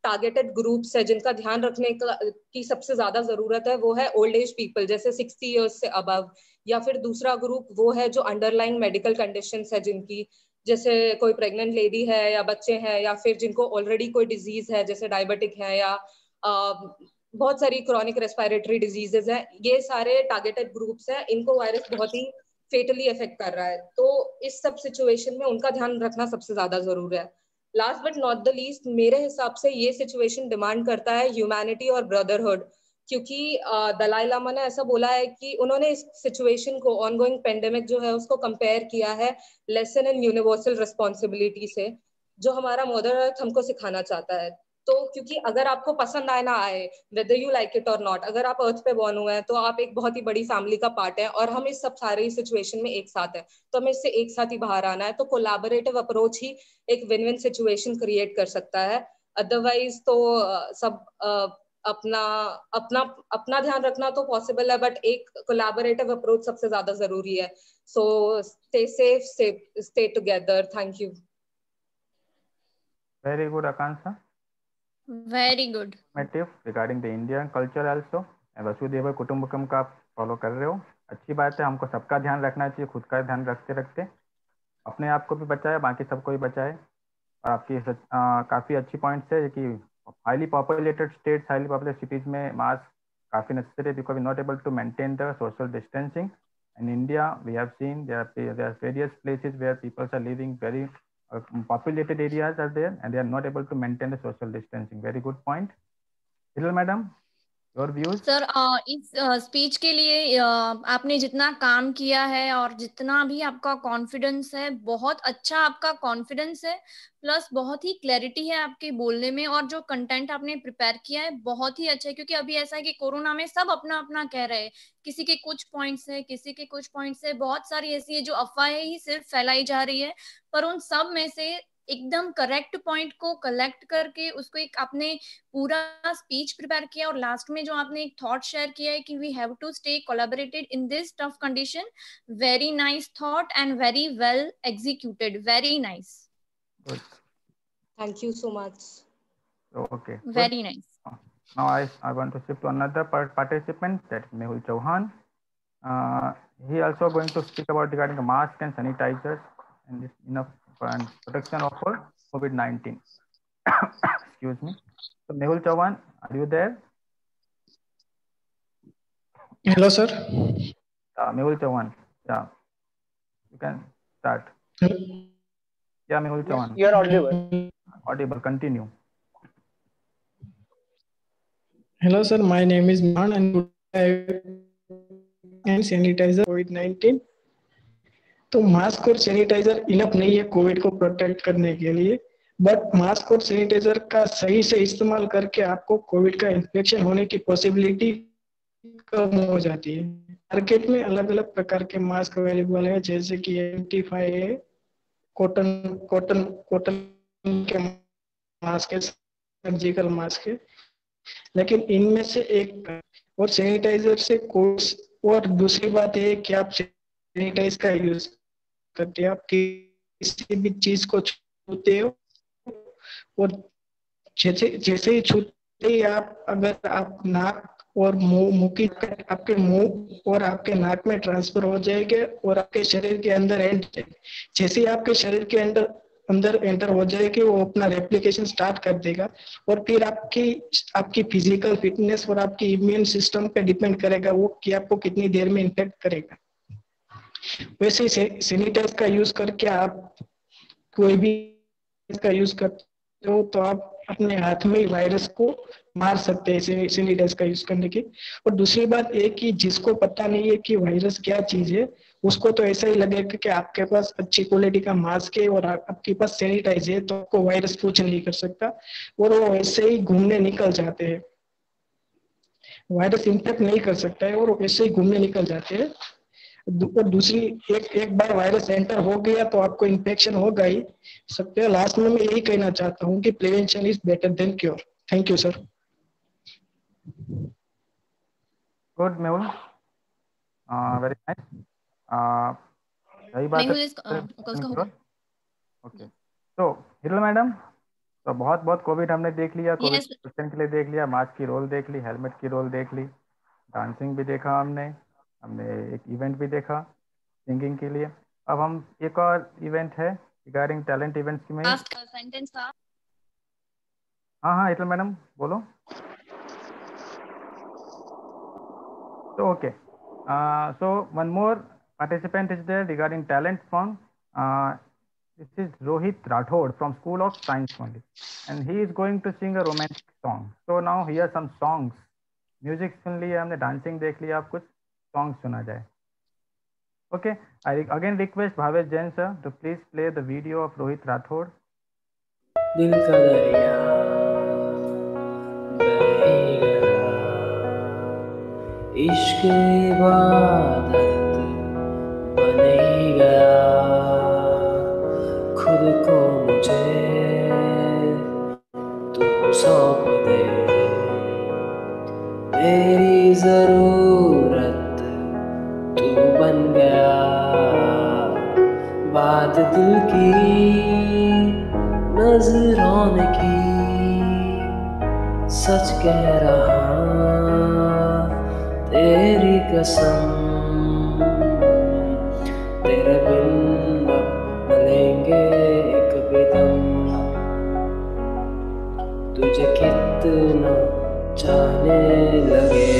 टारगेटेड ग्रुप्स है जिनका ध्यान रखने की सबसे ज्यादा जरूरत है वो है ओल्ड एज पीपल, जैसे 60 ईयर्स से अबव, या फिर दूसरा ग्रुप वो है जो अंडरलाइंग मेडिकल कंडीशंस है जिनकी, जैसे कोई प्रेग्नेंट लेडी है या बच्चे हैं या फिर जिनको ऑलरेडी कोई डिजीज है जैसे डायबिटिक है या बहुत सारी क्रॉनिक रेस्पिरेटरी डिजीजेस हैं। ये सारे टारगेटेड ग्रुप्स हैं, इनको वायरस बहुत ही फेटली इफेक्ट कर रहा है। तो इस सब सिचुएशन में उनका ध्यान रखना सबसे ज्यादा जरूरी है। Last but not the least, मेरे हिसाब से ये सिचुएशन डिमांड करता है ह्यूमैनिटी और ब्रदरहुड, क्योंकि दलाई लामा ने ऐसा बोला है कि उन्होंने इस सिचुएशन को ऑनगोइंग पेंडेमिक जो है उसको कंपेयर किया है लेसन इन यूनिवर्सल रिस्पॉन्सिबिलिटी से, जो हमारा मदर अर्थ हमको सिखाना चाहता है। तो क्योंकि अगर आपको पसंद आए ना आए, वेदर यू लाइक इट और नॉट, अगर आप अर्थ पे बॉर्न हुए हैं तो आप एक बहुत ही बड़ी फैमिली का पार्ट है और हम इस सब सारे सिचुएशन में एक साथ है, तो हमें इससे एक साथ ही बाहर आना है। तो कोलैबोरेटिव अप्रोच ही एक विन विन सिचुएशन क्रिएट कर सकता है। अदरवाइज तो सब अपना अपना अपना ध्यान रखना तो पॉसिबल है, बट एक कोलैबोरेटिव अप्रोच सबसे ज्यादा जरूरी है। So stay safe, stay together. Thank you. Very good, Akansha. Very good. Regarding the Indian culture also, Vasudhaiva Kutumbakam का फॉलो कर रहे हो, अच्छी बात है। हमको सबका ध्यान रखना चाहिए, खुद का ध्यान रखते रखते अपने आप को भी बचाए, बाकी सबको भी बचाए। और आपकी काफ़ी अच्छी पॉइंट्स है कि highly populated states, highly populated cities में मास्क काफ़ी necessary because we're not able to maintain the social distancing. In India, we have seen there are various places where people are living very populated areas are there, and they are not able to maintain the social distancing. Very good point. Hiral madam, your views? Sir इस speech के लिए आपने जितना काम किया है और जितना भी आपका कॉन्फिडेंस है, बहुत अच्छा आपका कॉन्फिडेंस है, प्लस बहुत ही क्लैरिटी है आपके बोलने में, और जो कंटेंट आपने प्रिपेयर किया है बहुत ही अच्छा है। क्योंकि अभी ऐसा है कि कोरोना में सब अपना अपना कह रहे हैं, किसी के कुछ पॉइंट्स है, किसी के कुछ पॉइंट्स है, बहुत सारी ऐसी है जो अफवाहें ही सिर्फ फैलाई जा रही है, पर उन सब में से एकदम करेक्ट पॉइंट को कलेक्ट करके उसको एक आपने पूरा स्पीच प्रिपेयर किया, और लास्ट में जो आपने एक थॉट शेयर किया है कि we have to stay collaborated in this tough condition, very nice thought and very well executed, very nice. Thank you so much. Okay. Very nice. Now I want to shift to another participant, that's Mehul Chauhan. He also going to speak about regarding the mask and sanitizers and this enough and protection of COVID-19. Excuse me. So Mehul Chauhan, are you there? Hello, sir. Mehul Chauhan. Yeah, you can start. Yeah, Mehul Chauhan. You're audible. Audible. Continue. Hello, sir. My name is Maan, and sanitizer COVID-19. तो mask और sanitiser enough नहीं है Covid को protect करने के लिए, but mask और sanitiser का सही से इस्तेमाल करके आपको कोविड का इन्फेक्शन होने की पॉसिबिलिटी कम हो जाती है। मार्केट में अलग अलग प्रकार के मास्क अवेलेबल है, जैसे कि N95 है, कॉटन के मास्क है, सर्जिकल मास्क है, लेकिन इनमें से एक और सैनिटाइजर से कोर्स। और दूसरी बात है कि आप सैनिटाइज का यूज करते हैं, आप किसी भी चीज को छूते हो और जैसे ही छूते ही आप अगर आप नाक और मुंह की आपके मुंह और आपके नाक में ट्रांसफर हो जाएगा और आपके शरीर के अंदर जैसे ही आपके शरीर के अंदर एंटर हो जाएगी, वो अपना रेप्लिकेशन स्टार्ट कर देगा और फिर आपकी फिजिकल फिटनेस और आपकी इम्यून सिस्टम पे डिपेंड करेगा वो कि आपको कितनी देर में इन्फेक्ट करेगा। वैसे सैनिटाइज का यूज करके आप कोई भी इसका यूज करते हो तो आप अपने हाथ में ही वायरस को मार सकते हैं सैनिटाइज का यूज करने की। और दूसरी बात ये कि जिसको पता नहीं है कि वायरस क्या चीज है, उसको तो ऐसा ही लगेगा कि आपके पास अच्छी क्वालिटी का मास्क है और आपके पास सैनिटाइज है तो आपको वायरस कुछ नहीं कर सकता, और वो ऐसे ही घूमने निकल जाते हैं। वायरस इन्फेक्ट नहीं कर सकता है और ऐसे ही घूमने निकल जाते हैं। और दूसरी एक बार वायरस एंटर हो गया तो आपको इन्फेक्शन होगा ही सकते हैं। लास्ट में मैं यही कहना चाहता हूँ कि prevention is better than cure. Thank you sir. Good Mehul, very nice. सही बात है। ओके, तो हिरल मैडम, तो बहुत बहुत कोविड हमने देख लिया, कोविड प्रिवेंशन के लिए देख लिया, मास्क की रोल देख ली, हेलमेट की रोल देख ली, डांसिंग भी देखा हमने एक इवेंट भी देखा सिंगिंग के लिए। अब हम एक और इवेंट है रिगार्डिंग टैलेंट इवेंट्स में। हाँ हिरल मैडम बोलो। तो okay, so one more participant is there regarding talent song. This is Rohit Rathod from School of Science only, and he is going to sing a romantic song. So now here are some songs. Music सुन लिया हमने, dancing देख लिया, अब कुछ songs सुना जाए। Okay, I again request Bhavesh Jain sir to please play the video of Rohit Rathod. दिल का दरिया बह गया, इश्क इबादत बन ही गया, खुद को मुझे तू सौंप दे, मेरी जरूरत तू बन गया, बात दिल की नजरों की सच कह रहा, तेरी कसम तेरे बिन मिलेंगे एक भी दम, तुझे कितना चाहने लगे।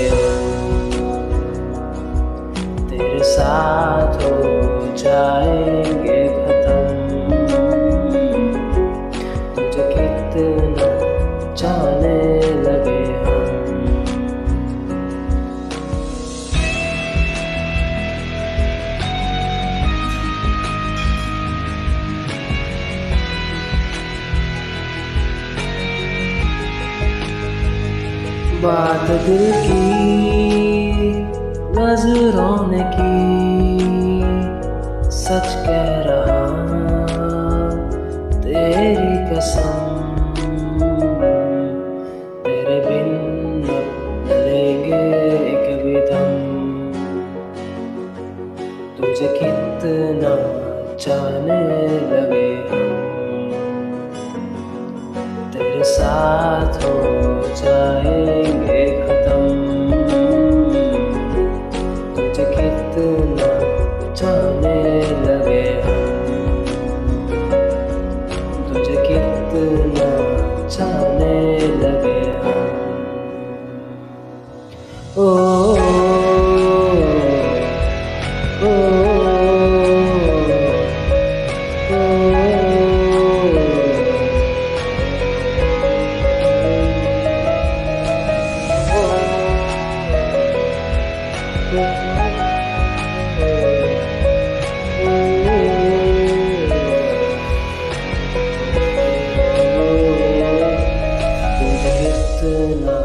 बात दिल की नजरों ने की, सच कह रहा तेरी कसम, तेरे बिन न लेंगे कभी दम। तुझे कितना जाने लगे हम, तेरे साथ हो जाएंगे खत्म। तुझे कितना जाने लगे हम, तुझे कितना जाने लगे हम। ओ, ओ, ओ, तुझे कितना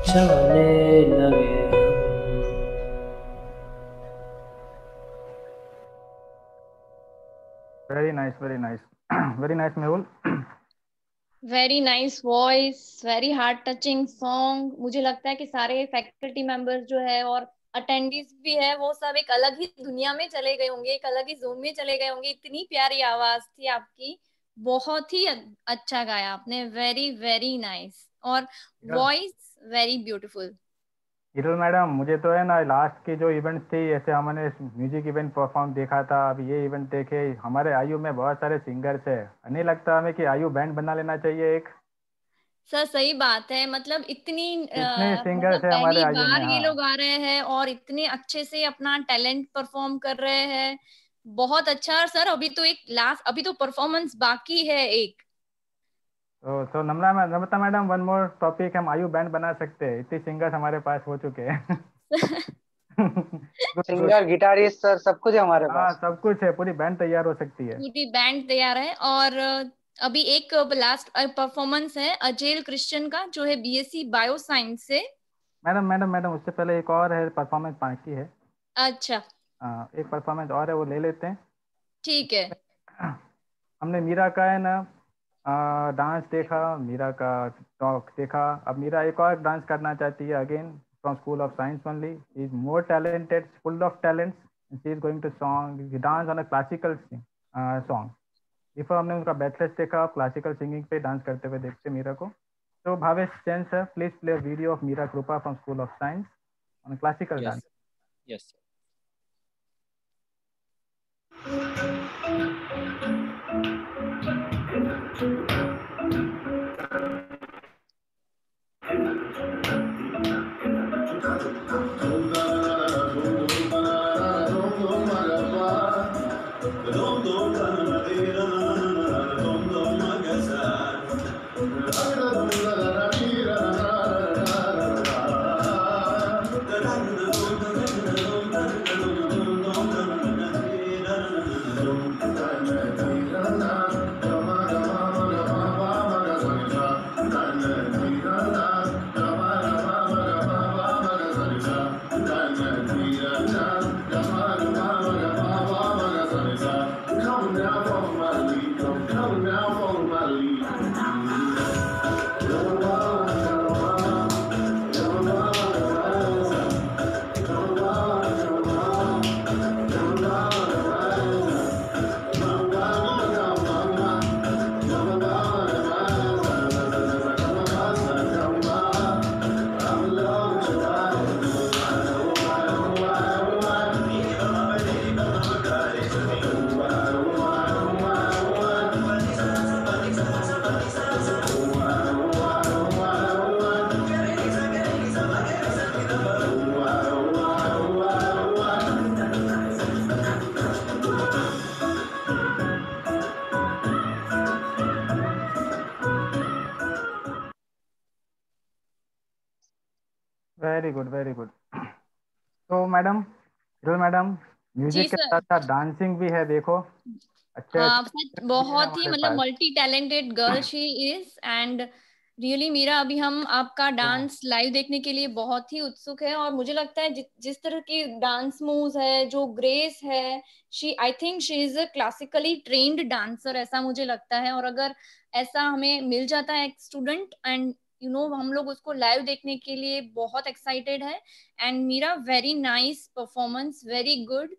जाने लगे हम। Very nice, very nice. Very nice, Mehul. Very nice voice, very heart touching song. मुझे लगता है कि सारे फैकल्टी मेंबर्स जो है और अटेंडीज भी है वो सब एक अलग ही दुनिया में चले गए होंगे, एक अलग ही जोन में चले गए होंगे। इतनी प्यारी आवाज थी आपकी, बहुत ही अच्छा गाया आपने, वेरी वेरी नाइस, और voice very beautiful. Hiral madam, मुझे तो है ना लास्ट की जो इवेंट थी, ऐसे हमने म्यूजिक इवेंट परफॉर्म देखा था, अब ये इवेंट देखे, हमारे आयु में बहुत सारे सिंगर्स है, नहीं लगता हमें कि आयु बैंड बना लेना चाहिए एक? सर सही बात है, मतलब इतनी कितने मतलब सिंगर्स है हमारे पहली आयु में। बार ये हाँ, लोग आ रहे हैं और इतने अच्छे से अपना टैलेंट परफॉर्म कर रहे हैं, बहुत अच्छा। सर अभी तो एक लास्ट, अभी तो परफॉर्मेंस बाकी है एक। तो नम्रता मैडम, वन मोर टॉपिक, हम आयु बैंड बना सकते हैं, इतने सिंगर्स हमारे पास हो चुके हैं। Good good. Singer, guitarist sir सब कुछ है हमारे हाँ, पास। सब कुछ है, पूरी बैंड तैयार हो सकती है। पूरी बैंड तैयार है। और अभी एक लास्ट परफॉर्मेंस है अजेल क्रिश्चियन का, जो है बीएससी बायो साइंस से। मैडम उससे पहले एक और है परफॉर्मेंस बाकी है। अच्छा एक परफॉर्मेंस और है, वो ले लेते हैं। ठीक है। हमने मीरा का है ना डांस देखा, मीरा का टॉक देखा, अब मीरा एक और डांस करना चाहती है, again from school of science only, is more talented, full of talents, she is going to song dance on a classical song. Before हमने उनका बैचलर्स देखा, क्लासिकल सिंगिंग पे डांस करते हुए देखते मीरा को। तो Bhavesh Jain sir, please play video of Meera Kripa from school of science on classical dance. Yes. Very good, very good. तो मैडम, मैडम, जी म्यूजिक के सर। साथ साथ डांसिंग भी है, देखो अच्छे हाँ अच्छे सच, भी है बहुत ही हमारे मतलब पास। Multi talented girl she is, and really Meera, अभी हम आपका डांस लाइव देखने के लिए बहुत ही उत्सुक है और मुझे लगता है जिस तरह की डांस मूव्स है, जो ग्रेस है, I think she is a classically trained dancer, ऐसा मुझे लगता है। और अगर ऐसा हमें मिल जाता है एक स्टूडेंट, एंड यू नो हम लोग उसको लाइव देखने के लिए बहुत एक्साइटेड है। And Meera, very nice performance, very good,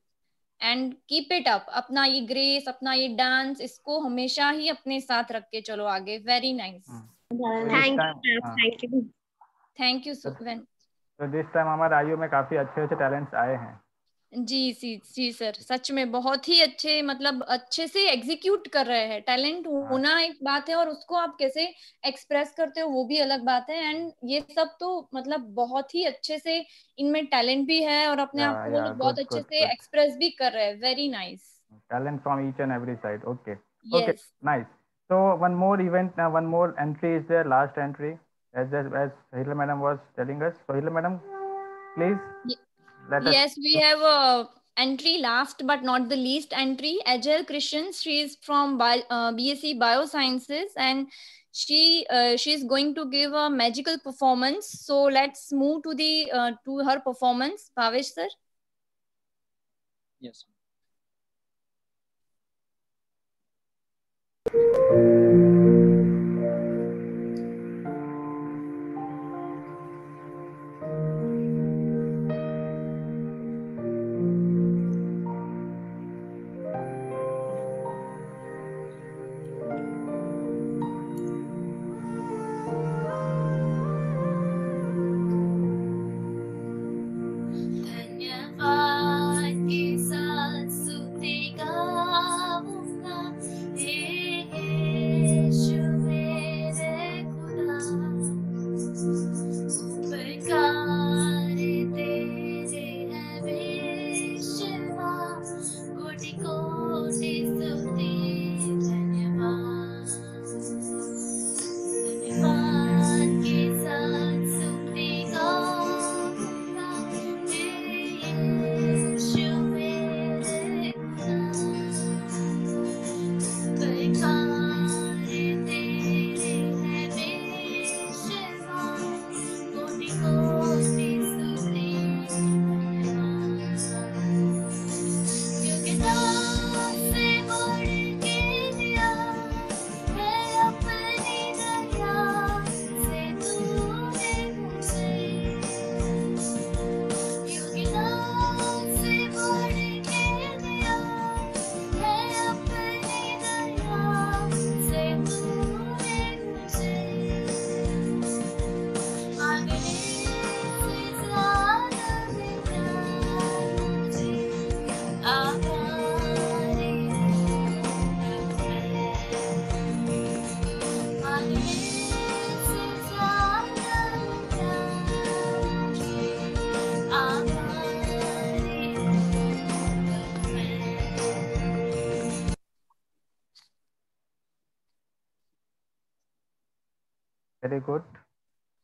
and keep it up. अपना ये ग्रेस, अपना ये डांस, इसको हमेशा ही अपने साथ रख के चलो आगे। Very nice. Thank you so when. तो दिस टाइम हमारे आयु में काफी अच्छे अच्छे टैलेंट्स आए हैं। जी सर, सच में बहुत ही अच्छे, मतलब अच्छे से एग्जीक्यूट कर रहे हैं। टैलेंट होना एक बात है और उसको आप कैसे एक्सप्रेस करते हो वो भी अलग बात है। एंड ये सब तो मतलब बहुत ही अच्छे से इनमें टैलेंट भी है और अपने आप को वो लोग बहुत अच्छे से एक्सप्रेस भी कर रहे हैं। Very nice talent from each and every side. Okay okay, yes nice. So one more event, one more entry is there, last entry, as Hila madam was telling us. So Hila madam, please let us. Yes, we have a entry, last but not the least entry, Ajal Christian. She is from BSc Biosciences, and she is going to give a magical performance. So let's move to the to her performance. Bhavesh sir. Yes. Very good.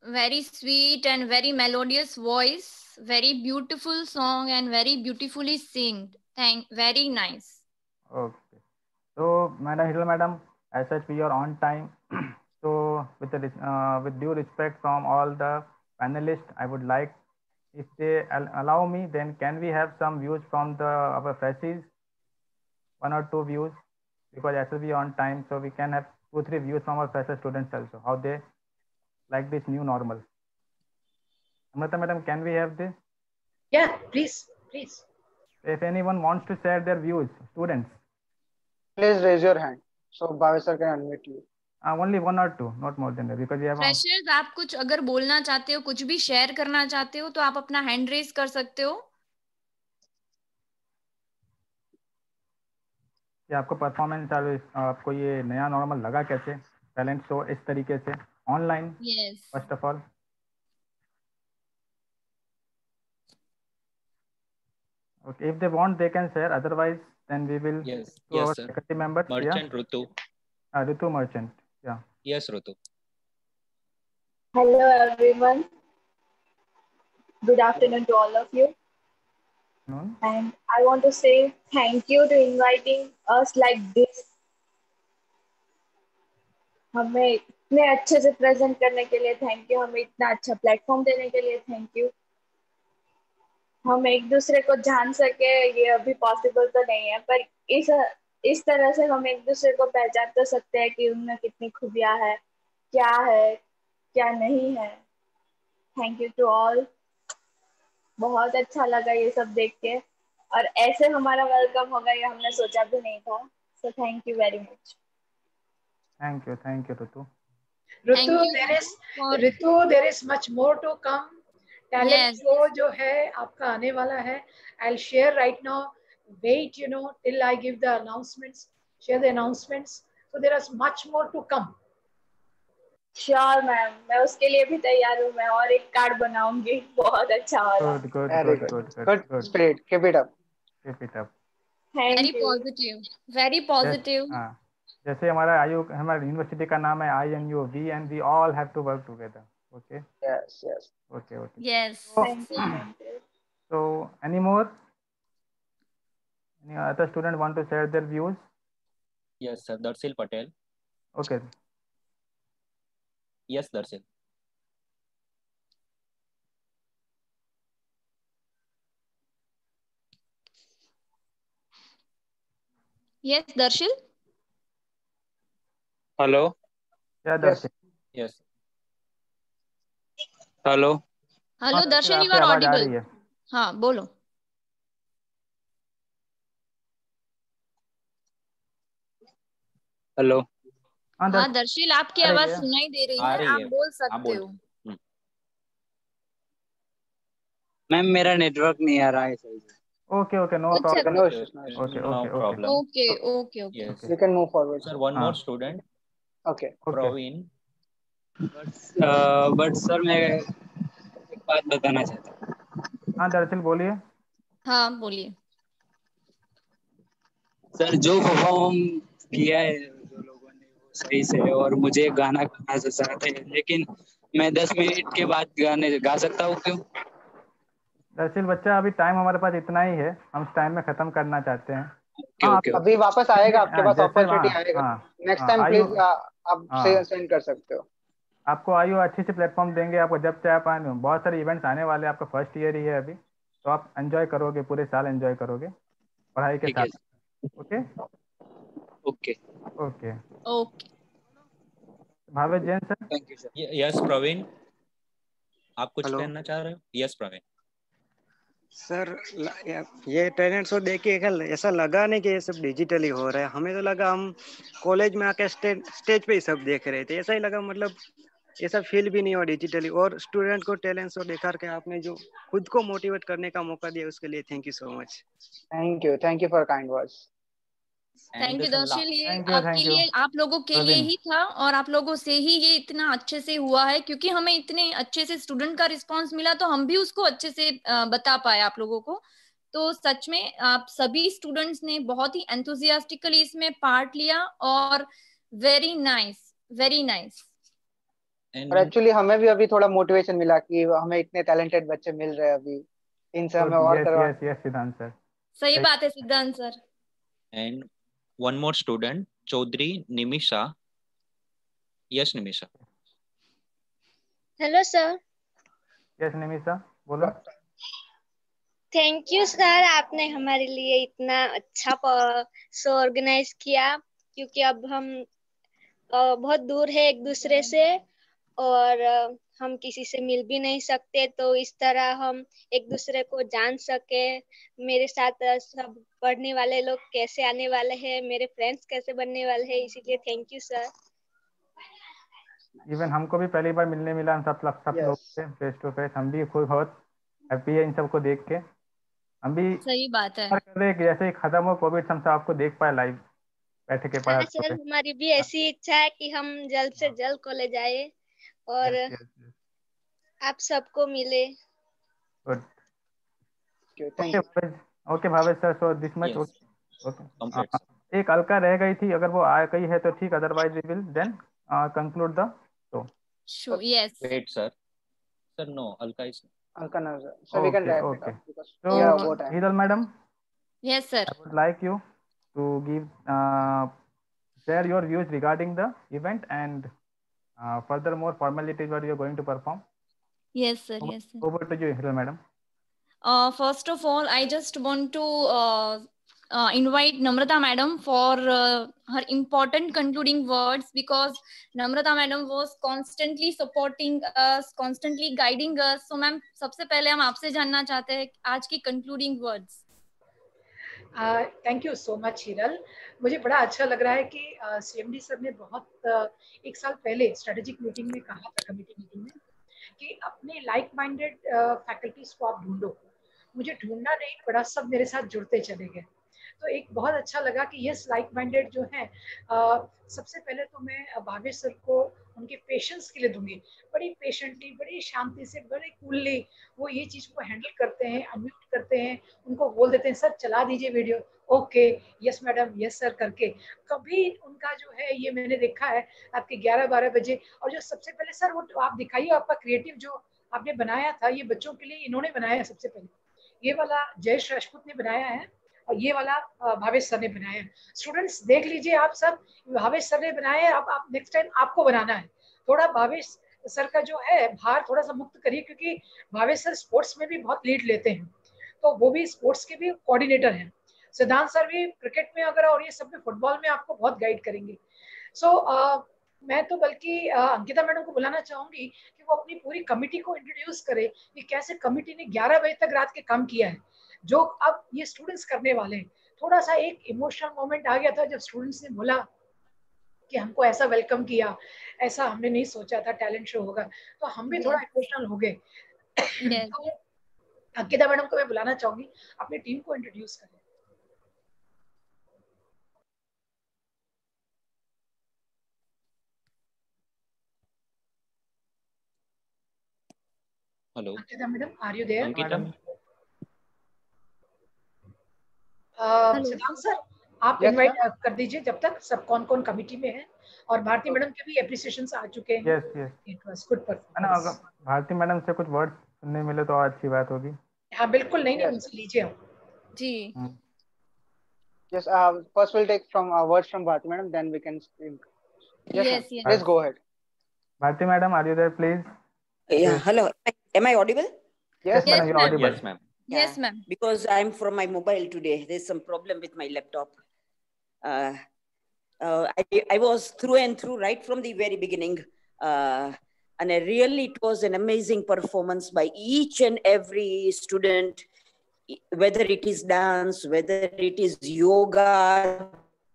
Very sweet and very melodious voice. Very beautiful song and very beautifully sing. Very nice. Okay. So, Madam Hila madam, as such we are on time. So, with due respect from all the panelists, I would like, if they allow me, then can we have some views from our freshies, 1 or 2 views, because as we on time, so we can have 2-3 views from our fresher students also, how they like this new normal. Amrita madam, can we have this? Yeah, please. If anyone wants to share their views, students, please raise your hand so Bhavesh sir can unmute you. Only 1 or 2, not more than that, because we have freshers, आप कुछ अगर बोलना चाहते हो, कुछ भी share करना चाहते हो, तो आप अपना हैंड रेज कर सकते हो। कि आपको परफॉर्मेंस, आपको ये नया नॉर्मल लगा कैसे, टैलेंट शो इस तरीके से online? First of all okay, if they want they can share, otherwise then we will yes our sir. faculty members. Merchant Rutu. Ritu Merchant, yeah. Yes Rutu. Hello everyone, good afternoon to all of you. And I want to say thank you to inviting us like this. हमें मैं अच्छे से present करने के लिए thank you, हमें इतना अच्छा प्लेटफॉर्म देने के लिए थैंक यू। हम एक दूसरे को जान सके ये अभी पॉसिबल तो नहीं है, पर इस तरह से हम एक दूसरे को पहचान तो सकते हैं कि उनमें कितनी खूबियां है क्या नहीं है। थैंक यू टू ऑल, बहुत अच्छा लगा ये सब देख के, और ऐसे हमारा वेलकम होगा ये हमने सोचा भी नहीं था। So thank you very much. Thank you Ritu. Ritu, there is much more to come. Talent show जो है आपका आने वाला है। I'll share right now. Wait, till I give the announcements. Share the announcements. So there is much more to come. Sure ma'am, मैं उसके लिए भी तैयार हूँ। मैं और एक कार्ड बनाऊंगी बहुत अच्छा वाला। Good spirit. Keep it up. Thank you. Very positive. जैसे हमारा यूनिवर्सिटी का नाम है INU, we and we all have to work together. Okay, yes okay yes thank you so any other student want to share their views? Yes sir, Darsil Patel. Okay, Yes Darsil. Yes, Darshil. Hello. क्या दर्शन? Yes. Hello. Hello Darshan, you आपकी are आवाज आ Audible. रही है। हाँ बोलो। Hello. हाँ दर्शिल, आपकी आवाज सुनाई दे रही है, आप बोल सकते हो। मैम मेरा नेटवर्क नहीं आ रहा है सही से। Okay, no problem. Okay. Yes. You can move forward. Sir, one more student. Okay. Praveen. But sir मैं एक बात बताना चाहता हूँ। हाँ दरअसल बोलिए। हाँ बोलिए। सर जो परफॉर्म किया है जो लोगों ने वो सही से, और मुझे गाना गाना चाहते हैं, लेकिन मैं 10 मिनट के बाद गाने गा सकता हूँ क्यों? दरअसल बच्चा अभी टाइम हमारे पास इतना ही है, हम इस टाइम में खत्म करना चाहते हैं। अभी वापस आएगा आपके पास, अपॉर्चुनिटी आएगा। नेक्स्ट टाइम प्लीज आप सेंड कर सकते हो। आपको आयु अच्छे से प्लेटफॉर्म देंगे, आपको जब चाहे आप आए। बहुत सारे इवेंट्स आने वाले हैं, आपका फर्स्ट ईयर ही है अभी, तो आप एंजॉय करोगे, पूरे साल एंजॉय करोगे पढ़ाई के साथ। Okay okay okay okay. Bhavesh Jain sir. Thank you sir. Yes Praveen, आप कुछ कहना चाह रहे हो? यस प्रवीण। सर ये टैलेंट शो देख के ऐसा लगा नहीं कि ये सब डिजिटली हो रहा है। हमें तो लगा हम कॉलेज में आके स्टेज पे ही सब देख रहे थे, ऐसा ही लगा। मतलब ऐसा फील भी नहीं हुआ डिजिटली। और स्टूडेंट को टैलेंट शो दिखा के आपने जो खुद को मोटिवेट करने का मौका दिया उसके लिए thank you so much. Thank you for kind words. Thank you Darsheel, ये आपके लिए, आप लोगों के लिए ही था, और आप लोगों से ही ये इतना अच्छे से हुआ है, क्योंकि हमें इतने अच्छे से स्टूडेंट का रिस्पांस मिला तो हम भी उसको अच्छे से बता पाए आप लोगों को। तो सच में आप सभी स्टूडेंट्स ने बहुत ही एंथुसियास्टिकली इसमें पार्ट लिया, और वेरी नाइस वेरी नाइस। और एक्चुअली हमें भी अभी थोड़ा मोटिवेशन मिला कि हमें इतने टैलेंटेड बच्चे मिल रहे हैं अभी, इनसे हमें और करवा। यस सिद्धांत सर, सही बात है Siddhant sir. And one more student Chaudhary Nimisha. Yes Nimisha. Hello sir. Yes Nimisha बोलो। थैंक यू सर, आपने हमारे लिए इतना अच्छा शो ऑर्गेनाइज किया, क्योंकि अब हम बहुत दूर है एक दूसरे से, और हम किसी से मिल भी नहीं सकते, तो इस तरह हम एक दूसरे को जान सके। मेरे साथ सब पढ़ने वाले लोग कैसे आने वाले हैं, मेरे फ्रेंड्स कैसे बनने वाले हैं, इसीलिए थैंक यू सर। इवन हमको भी पहली बार मिलने मिला, हम सब लोग से फेस टू फेस। हम भी खुद बहुत हैप्पी है इन सबको देख के। हम भी सही बात है कर रहे कि जैसे ही खत्म हो कोविड, हम सब आपको देख पाए लाइव बैठ के पढ़ा। हाँ सर, हमारी भी ऐसी इच्छा है कि हम जल्द से जल्द कॉलेज आए और आप सबको मिले। Good, okay Bhavesh sir, so this much. Okay, एक अलका रह गई थी, अगर वो आ गई है तो ठीक, otherwise we will then conclude the show. Yes wait sir, sir no, Alka is Alka no, so we can wrap it up because so we have about time. Heedal madam, yes sir, I would like you to give share your views regarding the event and Furthermore, formalities what you are going to perform. Yes, sir. Yes, sir. Over to you, Hiral madam. First of all, I just want to invite Namrata madam for her important concluding words, because Namrata madam was constantly supporting us, constantly guiding us. So ma'am, सबसे पहले हम आपसे जानना चाहते हैं आज की concluding words. Thank you so much Hiral. मुझे बड़ा अच्छा लग रहा है कि CMD सर ने बहुत एक साल पहले स्ट्रेटेजिक मीटिंग में कहा था, कमेटी मीटिंग में, कि अपने लाइक माइंडेड फैकल्टीज को आप ढूंढो। मुझे ढूंढना नहीं पड़ा, सब मेरे साथ जुड़ते चले गए। तो एक बहुत अच्छा लगा कि यस लाइक माइंडेड जो है, सबसे पहले तो मैं भावेश सर को उनके पेशेंस के लिए दूंगी। बड़ी पेशेंटली, बड़ी शांति से, बड़े कूलली वो ये चीज को हैंडल करते हैं, अनम्यूट करते हैं, उनको बोल देते हैं सर चला दीजिए video, okay yes madam yes sir करके। कभी उनका जो है ये मैंने देखा है आपके 11-12 बजे। और जो सबसे पहले सर वो आप दिखाइए आपका क्रिएटिव जो आपने बनाया था, ये बच्चों के लिए इन्होंने बनाया है। सबसे पहले ये वाला जयेश राजपूत ने बनाया है और ये वाला भावेश सर ने बनाया है। स्टूडेंट्स देख लीजिए आप सब, भावेश सर ने बनाया है। आप नेक्स्ट टाइम आपको बनाना है। थोड़ा भावेश सर का जो है भार थोड़ा सा मुक्त करिए, क्योंकि भावेश सर स्पोर्ट्स में भी बहुत लीड लेते हैं, तो वो भी स्पोर्ट्स के भी कोऑर्डिनेटर हैं। सिद्धांत सर भी क्रिकेट में अगर और ये सब में, फुटबॉल में आपको बहुत गाइड करेंगे। सो मैं तो बल्कि अंकिता मैडम को बुलाना चाहूंगी कि वो अपनी पूरी कमिटी को इंट्रोड्यूस करे कि कैसे कमिटी ने 11 बजे तक रात के काम किया है, जो अब ये स्टूडेंट्स करने वाले हैं। थोड़ा सा एक इमोशनल मोमेंट आ गया था जब स्टूडेंट्स ने बोला कि हमको ऐसा वेलकम किया, ऐसा हमने नहीं सोचा था टैलेंट शो होगा, तो हम भी थोड़ा इमोशनल हो गए। तो अंकिता मैडम को मैं बुलाना चाहूंगी, अपनी टीम को इंट्रोड्यूस करें। Hello Ankita madam, are you there? Ankita Siddhant sir आप इनवाइट कर दीजिए जब तक सब कौन कौन कमिटी में है। और भारती मैडम के भी एप्रिसिएशंस आ चुके हैं। Yes yes, it was good performance. अगर भारती मैडम से कुछ वर्ड सुनने मिले तो और अच्छी बात होगी। हाँ बिल्कुल, नहीं नहीं उनसे लीजिए आप जी। Yes, first we'll take from words from Bharti madam, then we can speak. Yes, yes. Please go ahead. Bharti madam, are you there, please? Yeah, hello. Am I audible? Yes, madam, you're audible. Yes, ma'am. Yes, ma'am. Because I'm from my mobile today. There's some problem with my laptop. I was through and through right from the very beginning. And really, it was an amazing performance by each and every student, whether it is dance, whether it is yoga.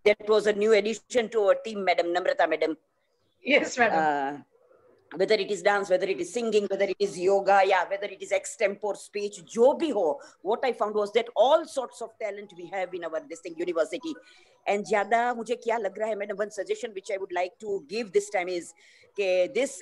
That was a new addition to our team, Madam Namrata Madam. Yes, madam. Whether it is dance, whether it is singing, whether it is yoga, yeah, whether it is extempore speech, jo bhi ho, what I found was that all sorts of talent we have in our this thing university. And zyada mujhe kya lag raha hai, madam, one suggestion which I would like to give this time is this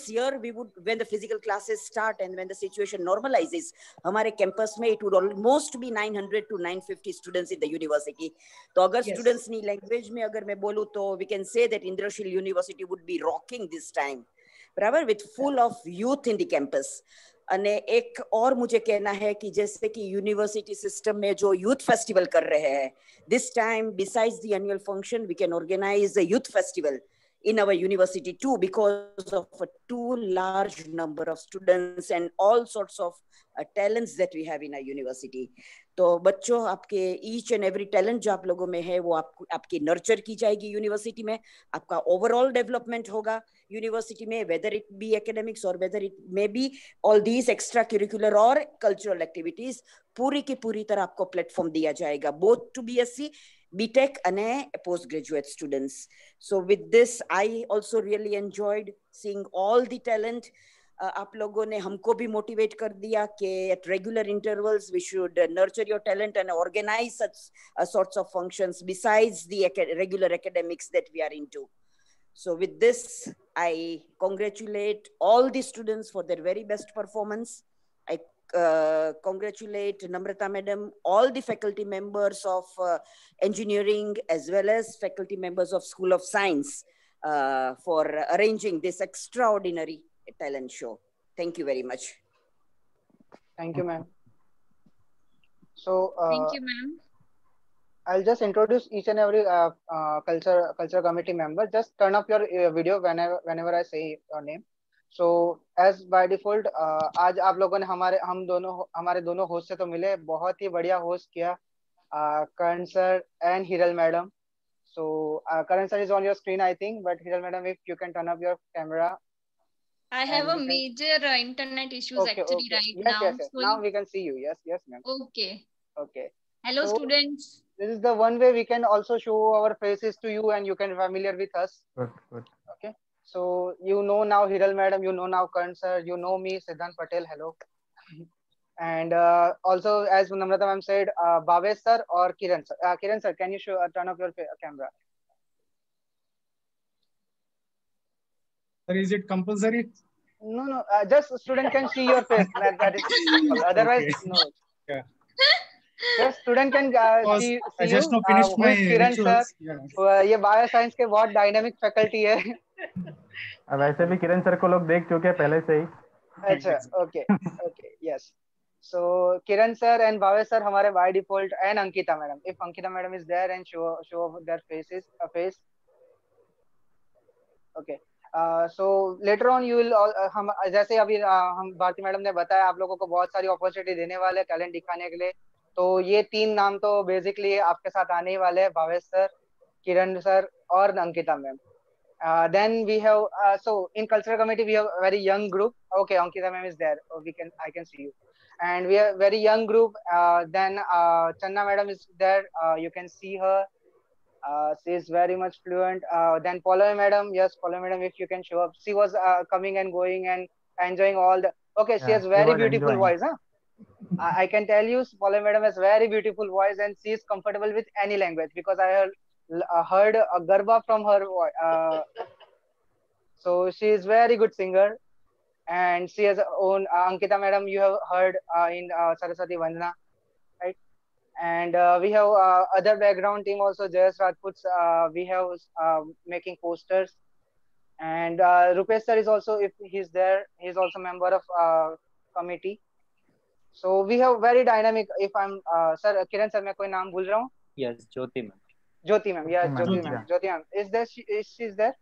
year we would, when the physical classes start and when the situation normalizes, hamare campus mein it would almost be 900 to 950 students in the university. So agar students ni language mein agar main bolu to we can say that Indrashil University would be rocking this time, बराबर, with full of youth in the campus. અને એક और मुझे कहना है कि जैसे कि यूनिवर्सिटी सिस्टम में जो यूथ फेस्टिवल कर रहे हैं, this time besides the annual function we can organize a youth festival in our university too, because of a too large number of students and all sorts of talents that we have in our university. तो बच्चों, आपके each and every talent जो आप लोगों में है वो आपकी nurture की जाएगी यूनिवर्सिटी में, आपका overall development होगा यूनिवर्सिटी में, whether it be academics or whether it may be all these extracurricular or cultural activities, पूरी की पूरी तरह आपको platform दिया जाएगा, both to BSc, BTech and postgraduate students. So with this, I also really enjoyed seeing all the talent. आप लोगों ने हमको भी मोटिवेट कर दिया कि at regular intervals we should nurture your talent and organize such sorts of functions besides the regular academics that we are into. So with this, I congratulate all the students for their very best performance. I congratulate Namrata Madam, all the faculty members of engineering as well as faculty members of School of Science for arranging this extraordinary talent show. Thank you very much. Thank you, ma'am. So thank you, ma'am. I'll just introduce each and every culture committee member. Just turn up your video whenever I say your name. So as by default, आज आप लोगों ने हमारे दोनों host से तो मिले, बहुत ही बढ़िया होस्ट किया, करण sir and Hiral madam. So Karan sir is on your screen, I think, but Hiral madam, if you can turn up your camera. I have a major internet issues actually right Yes, now. yes. So Now we can see you. Yes, ma'am. okay. Okay. Hello, So, students. this is the one way we can also show our faces to you and you can familiar with us. Good. Okay. So you know now Hiral madam, you know now Karan sir, you know me, Siddhant Patel. Hello. And also, as Namrata ma'am said, Bhavesh sir or Kiran sir. Kiran sir, can you turn off your camera? Sir, is it compulsory? No. Just student can see your face. That is simple. Otherwise, Okay. no. Yeah. Just student can see I you. just now finished Who my is Kiran sir? rituals. Yeah. ये bio science के बहुत dynamic faculty है. वैसे भी किरण sir को लोग देख चुके हैं पहले से ही. अच्छा, okay, yes. So Kiran sir and Bhavesh sir हमारे by default and Ankita madam. If Ankita madam is there and show their face. Okay. So later on you will हम जैसे अभी हम भारती मैडम ने बताया, आप लोगों को बहुत सारी अपॉर्चुनिटी देने वाले हैं टैलेंट दिखाने के लिए. तो ये 3 नाम तो बेसिकली आपके साथ आने ही वाले हैं, भावेश सर, किरण सर और Ankita ma'am. Then we have so in cultural committee we have a very young group. Okay, Ankita ma'am is there. I can see you. And we are very young group. Then Channa madam is there. You can see her. She is very much fluent. Then Paula madam, yes, Paula madam, if you can show up. She was coming and going and enjoying all the. Okay, she has very beautiful voice, huh? I can tell you, Paula madam has very beautiful voice and she is comfortable with any language because I heard a garba from her. So she is very good singer, and she has her own. Ankita madam, you have heard in Saraswati Vandana, right? And we have other background team also. Jayesh Rajput, we have making posters, and Rupesh sir is also, if he's there, he's also member of committee. So we have very dynamic. If I'm sir, Kiran sir, मैं कोई नाम भूल रहा हूँ? Yes, Jyoti ma'am. Jyoti ma'am, yeah, Jyoti ma'am. Jyoti ma'am, is there? She's there?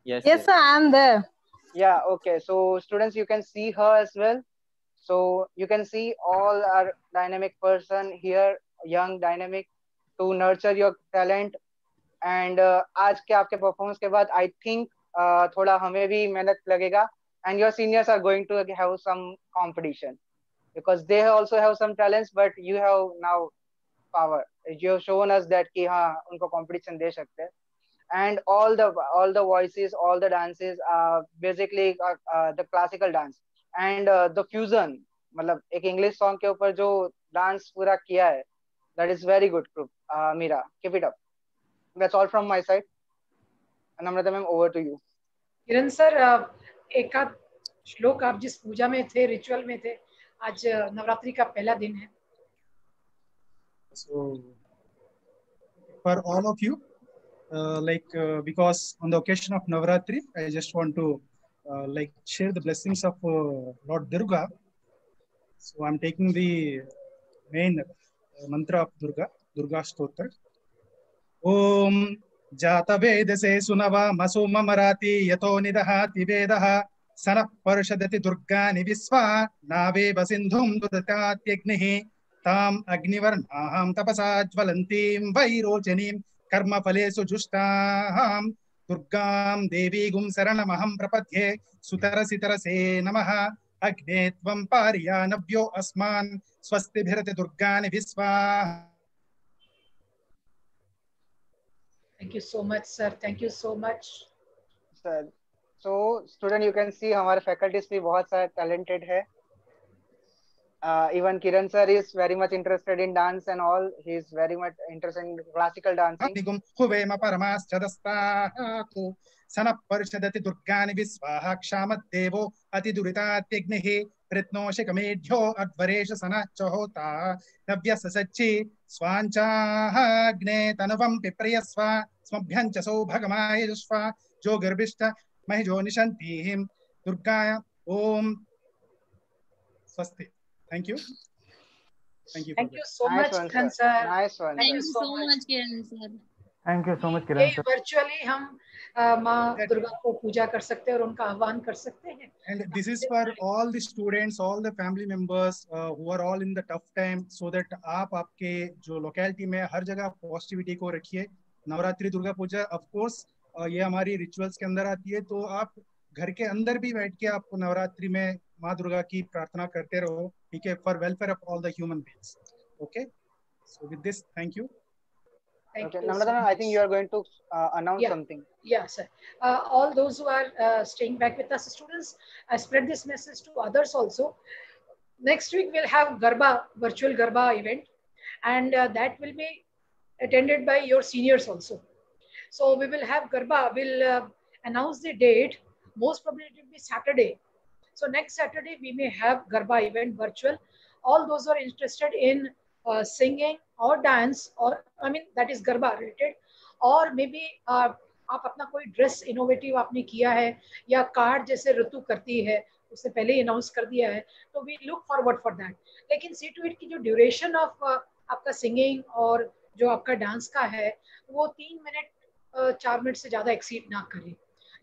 Yes. Yes, sir, I am there. Yeah. Okay. So students, you can see her as well. So you can see all our dynamic person here, young, dynamic, to nurture your talent. And आज के आपके performance के बाद, I think थोड़ा हमें भी मेहनत लगेगा. And your seniors are going to have some competition because they also have some talents, but you have now power. You have shown us that कि हाँ उनको competition दे सकते हैं. And all the voices, all the dances, basically the classical dance and the fusion. मतलब एक English song के ऊपर जो dance पूरा किया है, that is very good group. Meera, keep it up. That's all from my side. Namrata ma'am, over to you. Kiran sir, एक आध श्लोक आप जिस पूजा में थे, रिचुअल में थे, आज नवरात्रि का पहला दिन है. So for all of you, because on the occasion of Navratri, I just want to share the blessings of Lord Durga. So I'm taking the main mantra of Durga Stotra. Om Jata Vedase Sunava Masuma Marati Yato Nidahati Vedaha Sana Parshadati Durga Nivisva Nave Basindhum Dudatatyagnihi Tam Agnivarnaham Tapasajvalantim Vairochanim Karma Palesu Justaham Durgam Devi Gum Saranamaham Prapadye Sutarasitarase Namaha Agne Tvam Pariyanabhyo Asman Swasti Bhirate Durgani Visva. Thank you so much, sir. Thank you so much. Sir, so student, you can see हमारे faculties भी बहुत सारे talented है. Even Kiran sir is very much interested in dance and all. He is very much interested in classical dancing. Huvema Paramas Sana Parshadati Durgani Visvaha Kshamat Devo Ati Duritatyagnihi Pritno Shikamedhyo Advaresha Sana Chahota Navya Sasachi Swancha Agne Tanavam Pipriyasva Smabhyancha Sobhagamaya Yusva Jogarbishta Mahijo Nishantihim Durgaya Om Swasti. Thank you. Thank you. Thank you so much, Kiran sir. Nice one. Thank you so much, Kiran sir. Thank you so much, ये Kiran sir. virtually हम माँ दुर्गा को पूजा कर सकते हैं और उनका आह्वान कर सकते हैं. And this is for all the students, all the family members who are all in the tough time, so that आप आपके जो locality में हर जगह positivity को रखिए. नवरात्रि दुर्गा पूजा of course ये हमारी rituals के अंदर आती है, तो आप घर के अंदर भी बैठ के आप नवरात्रि में माँ दुर्गा की प्रार्थना करते रहो, ठीक है, for welfare of all the human beings. Okay, so with this, thank you. Okay, Namrata, I think you are going to announce something. Yeah, sir. All those who are staying back with us, students, spread this message to others also. Next week we'll have Garba, virtual Garba event, and that will be attended by your seniors also. So we will have Garba. We'll announce the date. Most probably it will be Saturday. So next Saturday we may have Garba event virtual. All those who are interested in singing or dance, or I mean that is Garba related, or maybe आप अपना कोई dress innovative आपने किया है या card जैसे ऋतु करती है उससे पहले ही अनाउंस कर दिया है, तो we look forward for that. लेकिन सी टू इट की जो ड्यूरेशन ऑफ आपका सिंगिंग और जो आपका डांस का है वो 3 मिनट 4 मिनट से ज़्यादा एक्सीड ना करे.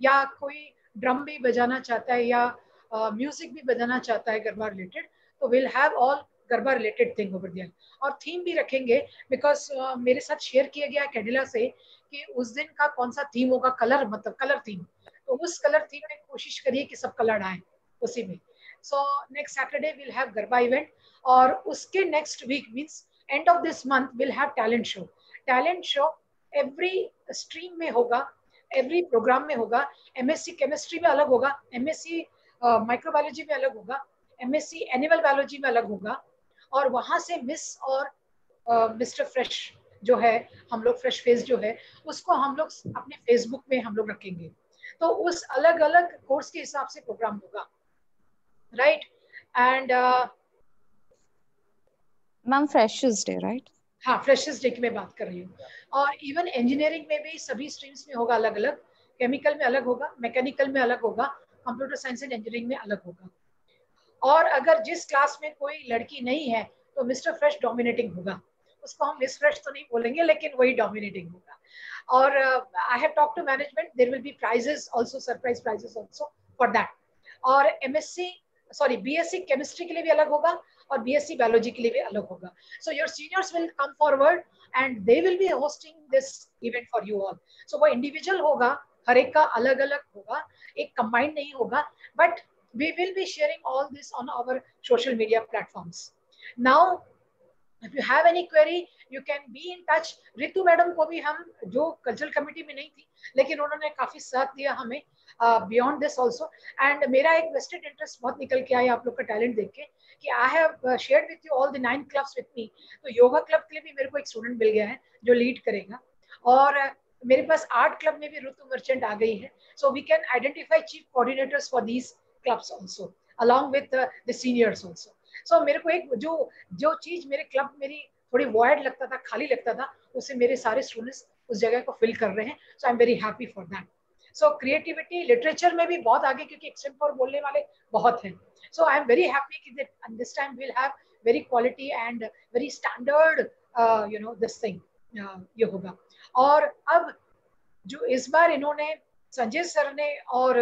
या कोई ड्रम भी बजाना चाहता है या म्यूजिक भी बजाना चाहता है गरबा रिलेटेड, तो will have all garba related thing over there. और थीम भी रखेंगे बिकॉज मेरे साथ शेयर किया गया कैडिला से कि उस दिन का कौन सा थीम होगा, कलर मतलब कलर थीम, तो उस कलर थीम में कोशिश करिए कि सब कलर आए उसी में. So next Saturday will have garba event, और उसके next week means end of this month will have talent show. Talent show every stream में होगा, एवरी प्रोग्राम में होगा. एमएससी केमिस्ट्री में अलग होगा, एमएससी माइक्रोबायोलॉजी में अलग होगा, एमएससी एनिमल बायोलॉजी में अलग होगा. और वहां से मिस और मिस्टर फ्रेश जो है, हम लोग फ्रेश फेस जो है उसको हम लोग अपने फेसबुक में हम लोग रखेंगे. तो उस अलग अलग कोर्स के हिसाब से प्रोग्राम होगा, right. And ma'am freshers day, right? हाँ, फ्रेशर्स डे की मैं बात कर रही हूँ. और इवन इंजीनियरिंग में भी सभी स्ट्रीम्स में होगा अलग अलग. केमिकल में अलग होगा, मैकेनिकल में अलग होगा, कंप्यूटर साइंस एंड इंजीनियरिंग में अलग होगा. और अगर जिस क्लास में कोई लड़की नहीं है तो मिस्टर फ्रेश डोमिनेटिंग होगा. उसको हम मिस फ्रेश तो नहीं बोलेंगे, लेकिन वही डोमिनेटिंग होगा. और I have talk to management, there will be prizes also, surprise prizes also for that. और बीएससी केमिस्ट्री के लिए भी अलग होगा और बीएससी बायोलॉजी के लिए भी अलग होगा. So your seniors will come forward and they will be hosting this event for you all. So वो इंडिविजुअल होगा, हर एक का अलग अलग होगा, एक कंबाइंड नहीं होगा. But we will be sharing all this on our social media platforms. Now if you have any query you can be in touch. Ritu madam को भी हम, जो कल्चरल कमेटी में नहीं थी लेकिन उन्होंने काफी साथ दिया हमें beyond this also. and मेरा एक vested interest बहुत निकल के आया आप लोग का टैलेंट देख के कि I have shared with you all the 9 clubs with me. तो योगा क्लब के लिए भी मेरे को एक स्टूडेंट मिल गया है जो लीड करेगा. और मेरे पास आर्ट क्लब में भी ऋतु मर्चेंट आ गई है. so we can identify chief coordinators for these clubs also along with the seniors also. so मेरे को एक जो चीज मेरे क्लब मेरी थोड़ी void लगता था, खाली लगता था, उसे मेरे सारे स्टूडेंट्स उस जगह को फिल कर रहे हैं. so I'm very happy for that. so creativity literature में भी बहुत आगे, क्योंकि एक्सटेम्पोर बोलने वाले बहुत हैं. so I'm very happy that this time we'll have very quality and very standard this thing ये होगा. और अब जो इस बार इन्होंने संजय सर ने और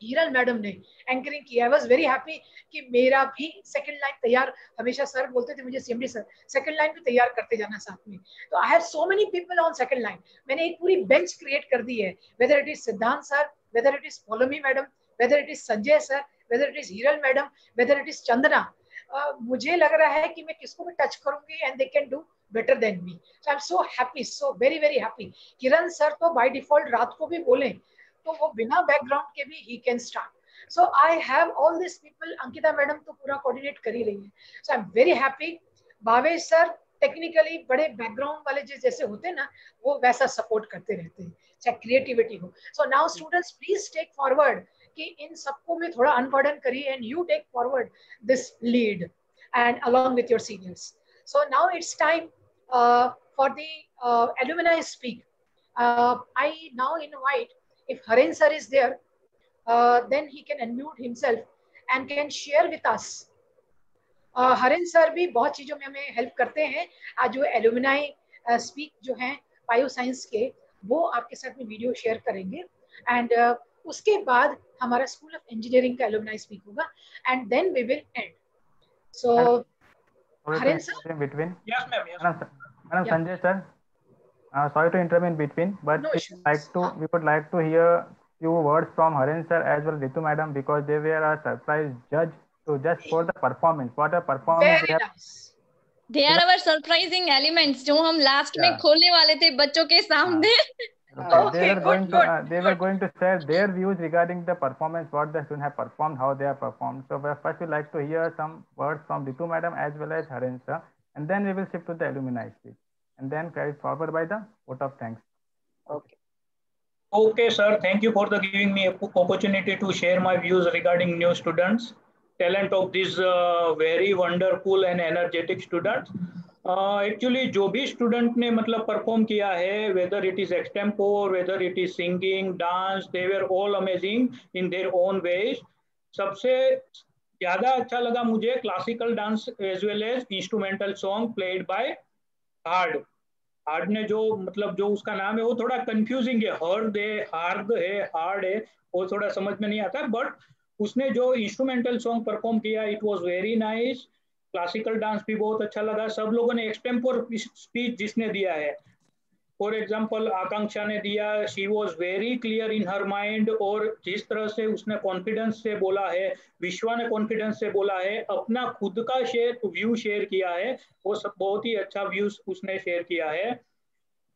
हिरल मैडम ने एंकरिंग किया, आई वाज वेरी हैप्पी कि मेरा भी सेकंड लाइन तैयार. हमेशा सर बोलते थे मुझे सीएमडी सर सेकंड लाइन भी तैयार करते जाना साथ में. तो I have so many people on second line. मैंने एक पूरी बेंच क्रिएट कर दी है, whether it is Siddhant sir, whether it is Paulami madam, whether it is Sanjay sir, whether it is Hiral madam, whether it is Chandana. मुझे लग रहा है कि मैं किसको भी टच करूंगी and they can do better than me. so I'm so happy, so very very happy. Kiran sir तो by default रात को भी बोले तो वो बिना बैकग्राउंड के भी he can start. so I have all these people. Ankita madam तो पूरा कोऑर्डिनेट कर ही रही है. so I'm very happy. Bhavesh sir technically बड़े बैकग्राउंड वाले जैसे होते हैं ना, वो वैसा सपोर्ट करते रहते हैं, चाहे क्रिएटिविटी हो. so now students please take forward कि इन सबको में थोड़ा अनबर्डन करिए and you take forward this lead and along with your seniors. so now it's time for the alumni speak. I now invite, if Haren sir is there, then he can unmute himself and can share with us Harin sir भी बहुत चीजों में हमें help करते हैं। आज जो alumni speak जो हैं बायो साइंस के, वो आपके साथ में वीडियो शेयर करेंगे। एंड उसके बाद हमारा स्कूल ऑफ इंजीनियरिंग का एलुमनाई स्पीक होगा and then we will end. So Harin sir. Between. Yes, ma'am. Yes. Madam Sanjay sir, sorry to interrupt in between, but No we would like to hear few words from Harin sir as well Ritu madam, because they were a surprise judge to just for the performance. What a performance they have. They are our surprising elements जो हम last में खोलने वाले थे बच्चों के सामने। They were going to share their views regarding the performance, what the students have performed, how they have performed. So first we like to hear some words from Ritu madam as well as Harin sir, and then we will shift to the alumni speech, and then carried forward by the vote of thanks. Okay. Okay, sir. Thank you for giving me an opportunity to share my views regarding new students, talent of these very wonderful and energetic students. Actually, जो भी student ने मतलब perform किया है, whether it is extempore, whether it is singing, dance, they were all amazing in their own ways. सबसे ज़्यादा अच्छा लगा मुझे classical dance as well as instrumental song played by hard. Hard ने जो मतलब जो उसका नाम है वो थोड़ा कंफ्यूजिंग है, हर्ड है, हार्ड है, वो थोड़ा समझ में नहीं आता, बट उसने जो इंस्ट्रूमेंटल सॉन्ग परफॉर्म किया it was very nice. Classical dance भी बहुत अच्छा लगा। सब लोगों ने एक्सटेम्पोर स्पीच जिसने दिया है, फॉर एग्जांपल आकांक्षा ने दिया, she was very clear in her mind, और जिस तरह से उसने कॉन्फिडेंस से बोला है, विश्वा ने कॉन्फिडेंस से बोला है, अपना खुद का व्यू शेयर किया है, वो सब बहुत ही अच्छा व्यूज उसने शेयर किया है।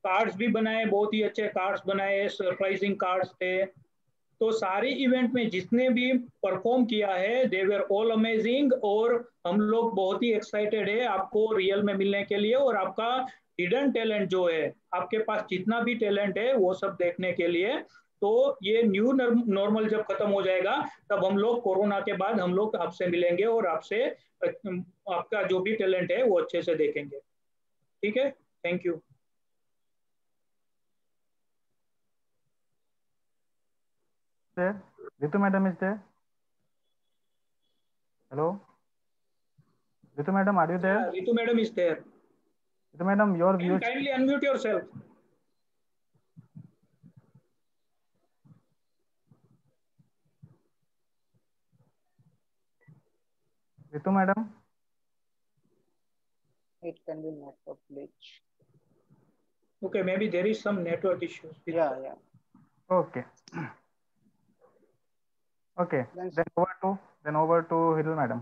कार्ड्स भी बनाए, बहुत ही अच्छे कार्ड्स बनाए, सरप्राइजिंग कार्ड्स थे। तो सारे इवेंट में जिसने भी परफॉर्म किया है दे वर ऑल अमेजिंग, और हम लोग बहुत ही एक्साइटेड है आपको रियल में मिलने के लिए, और आपका हिडन टैलेंट जो है, आपके पास जितना भी टैलेंट है वो सब देखने के लिए। तो ये न्यू नॉर्मल जब खत्म हो जाएगा तब हम लोग कोरोना के बाद हम लोग आपसे मिलेंगे और आपसे आपका जो भी टैलेंट है वो अच्छे से देखेंगे। ठीक है, thank you. Ritu madam is there? Hello? Ritu madam, are you there? Yeah, Ritu madam is there. Ritu madam, your views. Kindly unmute yourself. Ritu madam? It can be network glitch. Okay, maybe there is some network issues. Yeah. Okay. Okay. Then over to Hiral madam.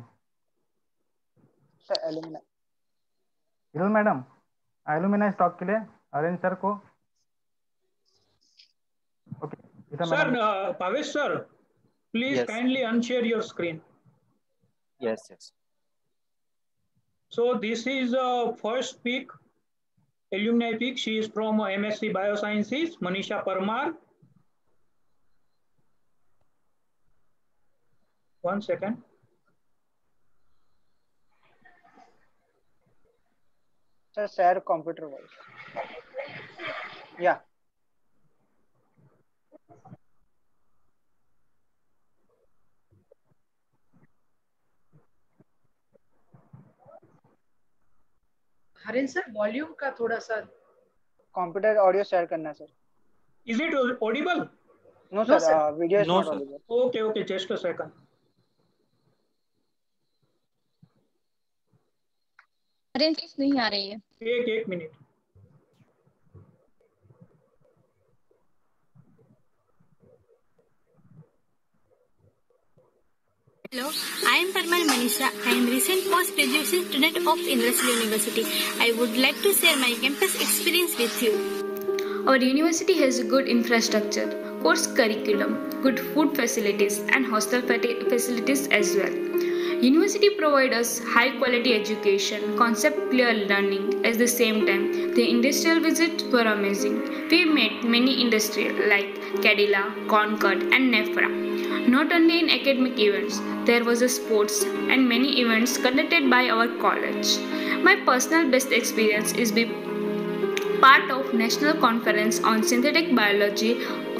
Sir, alumni. Hiral madam, alumni talk के लिए Harin sir को. Okay. Sir, Pavesh sir, please kindly unshare your screen. Yes. So this is first peak, alumni peak. She is from MSc Biosciences, Manisha Parmar. One second. Sir, share computer voice. Yeah. Harin sir, volume का थोड़ा सा computer audio share करना sir. Is it audible? No sir, video is not audible. Okay, just a second. हरिन नहीं आ रही है। एक minute. Hello, I am Parmal Manisha. I am recent post-graduation student of Indus University. I would like to share my campus experience with you. Our university has good infrastructure, course curriculum, good food facilities and hostel facilities as well. University provides us high quality education, concept clear learning. At the same time, the industrial visits were amazing. We met many industrial like Cadila, Concord and Nefra. Not only in academic events, there was a sports and many events conducted by our college. My personal best experience is be part of National Conference on Synthetic Biology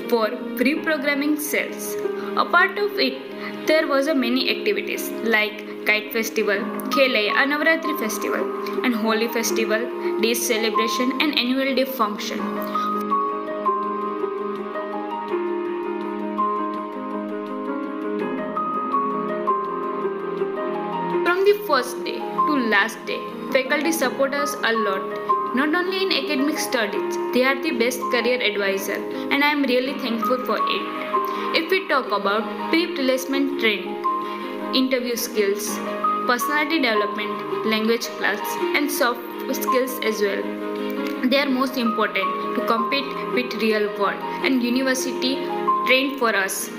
for Reprogramming Cells. A part of it, there was a many activities like Kite Festival, Khele, a Navratri festival, and Holi festival, days celebration, and annual day function. From the first day to last day, faculty support us a lot. Not only in academic studies, they are the best career advisor, and I am really thankful for it. If we talk about pre-placement training, interview skills, personality development, language class, and soft skills as well, they are most important to compete with real world, and university trained for us.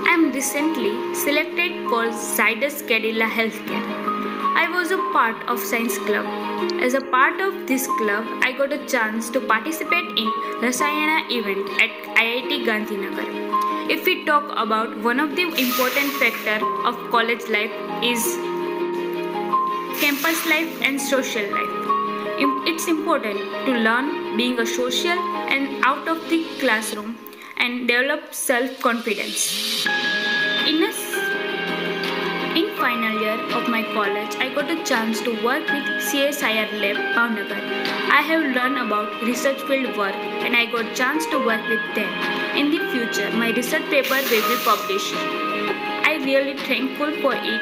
I am recently selected for Zydus Cadila Healthcare. I was a part of Science Club. As a part of this club, I got a chance to participate in Rasayana event at IIT Gandhinagar. If we talk about one of the important factors of college life is campus life and social life. It's important to learn being a social and out of the classroom and develop self-confidence. In final year of my college, I got a chance to work with CSIR Lab, Bhavnagar. I have learned about research field work and I got chance to work with them. In the future, my research paper will be published. I really thankful for it,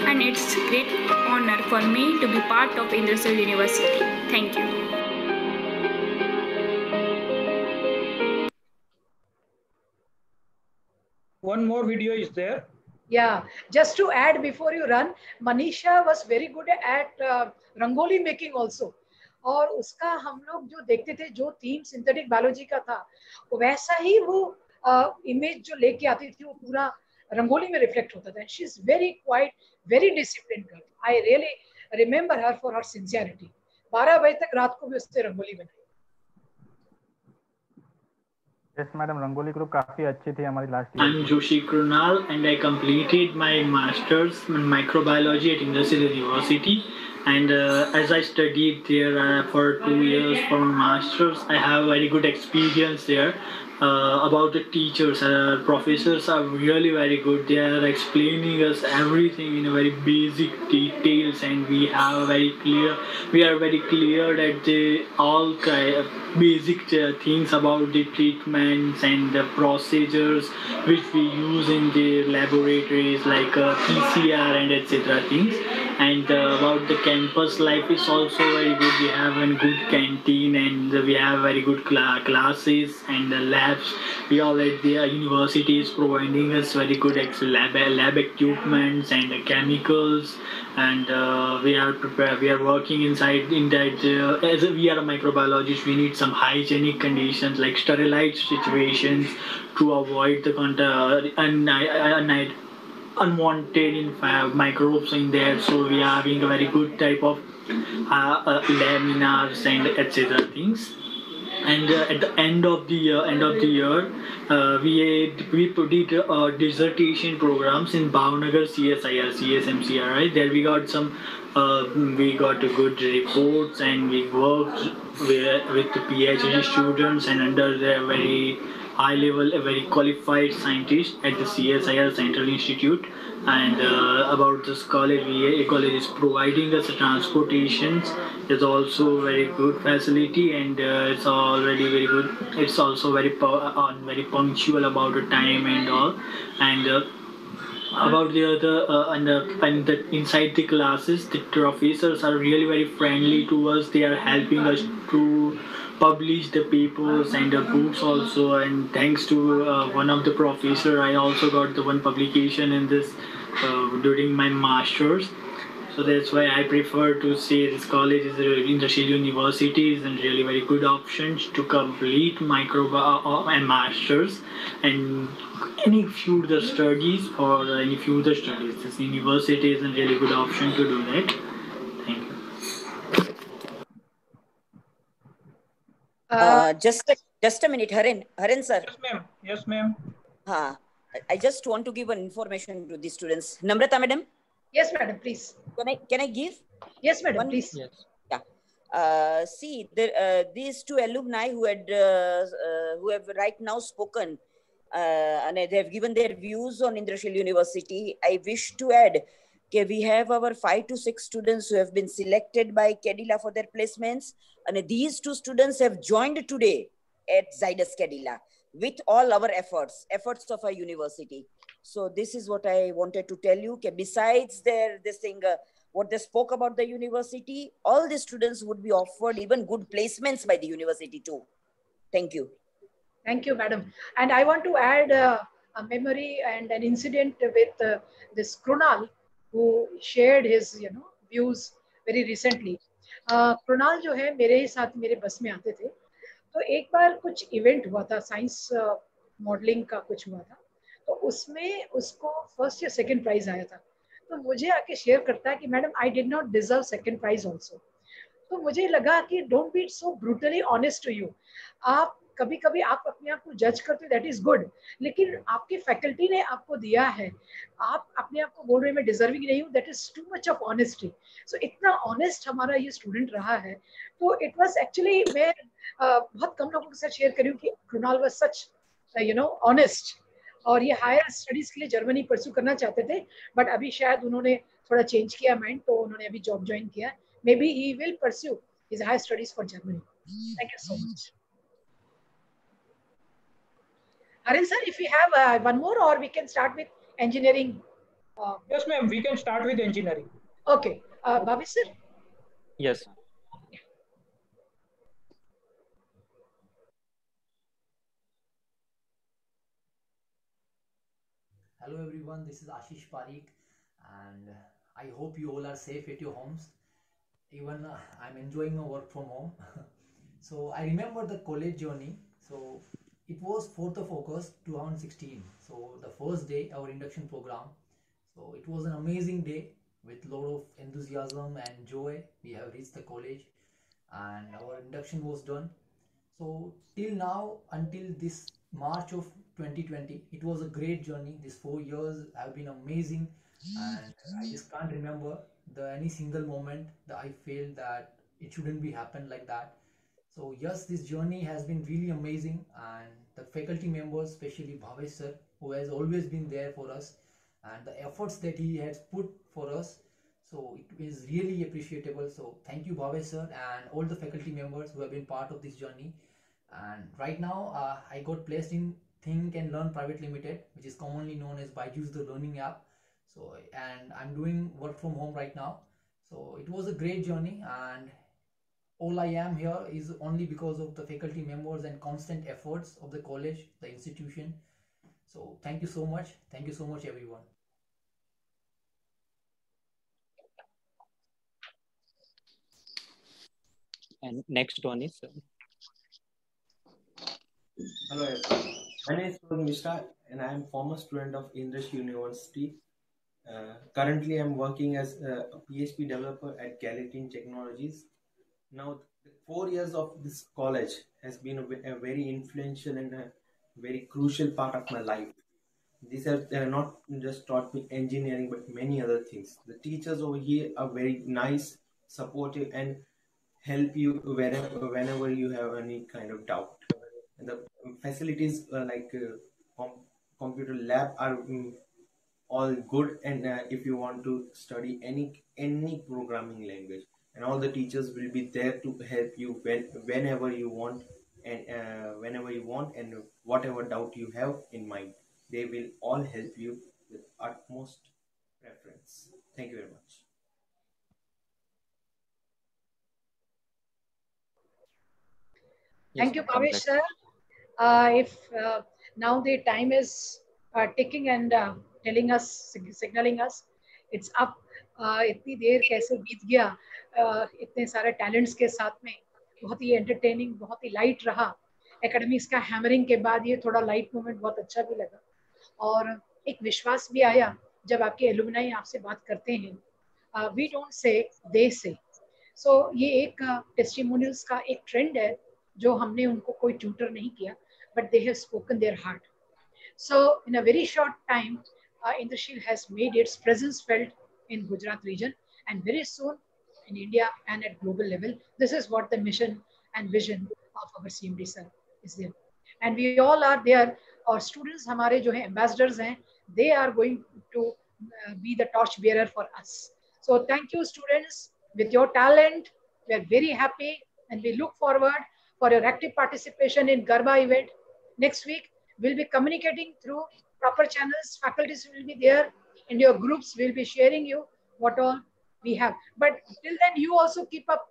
and it's great honor for me to be part of Indrasal University. Thank you. One more video is there. Yeah, just to add before you run, Manisha was very good at rangoli making also. और उसका हम लोग जो देखते थे, जो theme synthetic biology का था, वैसा ही वो इमेज जो लेके आती थी, वो पूरा रंगोली में रिफ्लेक्ट होता था. She is very quite, very disciplined girl. I really remember her for her sincerity. 12 बजे तक रात को भी उससे रंगोली बनाई. Yes, madam. Rangoli group काफी अच्छी थी हमारी last year. I'm Joshi Krunal and I completed my master's in microbiology at Indrasal University. And as I studied there for 2 years for my master's, I have very good experience there. About the teachers, professors are really very good. They are explaining us everything in a very basic details, and we are very clear that they all basic things about the treatments and the procedures which we use in the laboratories like PCR and etc. things. And about the campus life is also very good. We have a good canteen and we have very good classes and labs. We all at the university is providing us very good lab equipments and chemicals, and we are working inside in that as we are a microbiologist, we need some hygienic conditions like sterilized situations to avoid the unwanted microbes in there. So we are having a very good type of laminars and etc. things. And at the end of the year, we did dissertation programs in Bhavnagar CSIR, CSMCR. Right there, we got good reports, and we worked with the PhD students and under their very high level, a very qualified scientist at the CSIR Central Institute. And about this college, college is providing us transportations. It's also very good facility, and it's already very good. It's also very punctual about the time and all. And about the other and the inside the classes, the professors are really very friendly to us. They are helping us to publish the papers and the books also, and thanks to one of the professor, I also got the one publication in this during my master's. So that's why I prefer to say this college is Indrasal University is a really very good option to complete and masters and any further studies or any further studies. This university is a really good option to do that. Thank you. Just a minute, Harin sir. Yes, ma'am. I just want to give an information to the students. Namrata madam. Yes, madam, please. Can I give? Yes, madam, please. Yes. Yeah. See, these two alumni who have right now spoken, and they have given their views on Indrashil University. I wish to add that we have our 5 to 6 students who have been selected by Kedila for their placements, and these 2 students have joined today at Zydus Kedila with all our efforts of our university. So this is what I wanted to tell you. Besides this thing, what they spoke about the university, all the students would be offered even good placements by the university too. Thank you. Thank you, madam. And I want to add a memory and an incident with this Krunal, who shared his views very recently. Krunal जो है मेरे ही साथ मेरे बस में आते थे, तो एक बार कुछ इवेंट हुआ था, साइंस मॉडलिंग का कुछ हुआ था, तो उसमें उसको फर्स्ट या सेकंड प्राइज आया था. तो मुझे आके शेयर करता है कि madam I did not deserve second prize also. तो मुझे लगा कि don't be so brutally honest to you. आप कभी कभी आप अपने आप को जज करते हो, दैट इज गुड, लेकिन आपकी फैकल्टी ने आपको दिया है, आप अपने आप को बोल रहे मैं डिजर्विंग नहीं हूँ, that is too much of honesty. So इतना ऑनेस्ट हमारा ये स्टूडेंट रहा है. तो इट वाज एक्चुअली, मैं बहुत कम लोगों के साथ शेयर करी हूँ कि कृणाल वाज सच ऑनेस्ट. और ये हायर स्टडीज के लिए जर्मनी परस्यू करना चाहते थे, बट अभी शायद उन्होंने थोड़ा चेंज किया माइंड, तो उन्होंने अभी जॉब ज्वाइन किया. May be he will pursue his higher studies for Germany. Thank you so much. Arun sir, if we have one more, or we can start with engineering. Yes, ma'am. We can start with engineering. Okay, Bhavesh sir. Yes. Hello everyone, this is Ashish Parikh, and I hope you all are safe at your homes. Even I'm enjoying my work from home. So I remember the college journey. So it was 4th of August 2016. So the first day, our induction program. So it was an amazing day with a lot of enthusiasm and joy. We have reached the college and our induction was done. So till now, until this March of 2020, it was a great journey. These 4 years have been amazing, and I just can't remember any single moment that I feel that it shouldn't be happened like that. So yes, this journey has been really amazing, and the faculty members, especially Bhavesh sir, who has always been there for us, and the efforts that he has put for us, so it is really appreciable. So thank you Bhavesh sir and all the faculty members who have been part of this journey. And right now I got placed in Think and Learn Private Limited, which is commonly known as Byju's the learning app. So, and I'm doing work from home right now. So it was a great journey, and all I am here is only because of the faculty members and constant efforts of the college, the institution. So thank you so much. Thank you so much, everyone. And next one is. Hello everyone. My name is Pawan Mishra and I am former student of Indrashil University. Currently I am working as a PHP developer at Galatine Technologies. Now, 4 years of this college has been a very influential and a very crucial part of my life. These have not just taught me engineering, but many other things. The teachers over here are very nice, supportive, and help you whenever you have any kind of doubt. And the facilities like computer lab are all good, and if you want to study any programming language, and all the teachers will be there to help you whenever you want, and whatever doubt you have in mind, they will all help you with utmost preference. Thank you very much. Thank you, Bhavesh sir. If now the time is ticking and telling us, signaling us, it's up. इतनी देर कैसे बीत गया इतने सारे talents के साथ में. बहुत ही एंटरटेनिंग, बहुत ही लाइट रहा. एकेडमिक्स का हैमरिंग के बाद ये थोड़ा लाइट मोमेंट बहुत अच्छा भी लगा, और एक विश्वास भी आया जब आपके एलुमनाई आपसे बात करते हैं. वी डोंट से, दे से. सो ये एक टेस्टिमोनियल्स का एक ट्रेंड है जो हमने उनको कोई ट्यूटर नहीं किया, but they have spoken their heart. So in a very short time, Indrashil has made its presence felt in Gujarat region, and very soon in India and at global level. This is what the mission and vision of our CMD sir is there. And we all are there और students हमारे जो है ambassadors हैं, they are going to be the torch bearer for us. So thank you students, with your talent we are very happy and we look forward for your active participation in Garba event. Next week we'll be communicating through proper channels, faculties will be there, and your groups will be sharing you what all we have. But till then you also keep up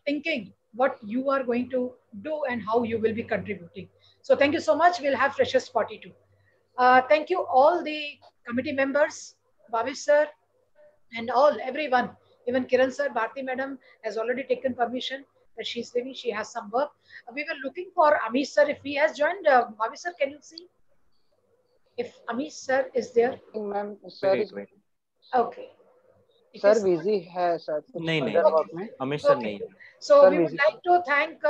thinking what you are going to do and how you will be contributing. So thank you so much. We'll have Freshers 42. Thank you all the committee members, Bhavish sir, and everyone. Even Kiran sir, Bharti madam has already taken permission that she's leaving. She has some work. We were looking for Amish sir if he has joined. Bhavish sir, can you see if Amish sir is there? Ma'am, sir is Okay. sir busy है sir. नहीं work में. Amit sir नहीं है. So Sir, we would like to thank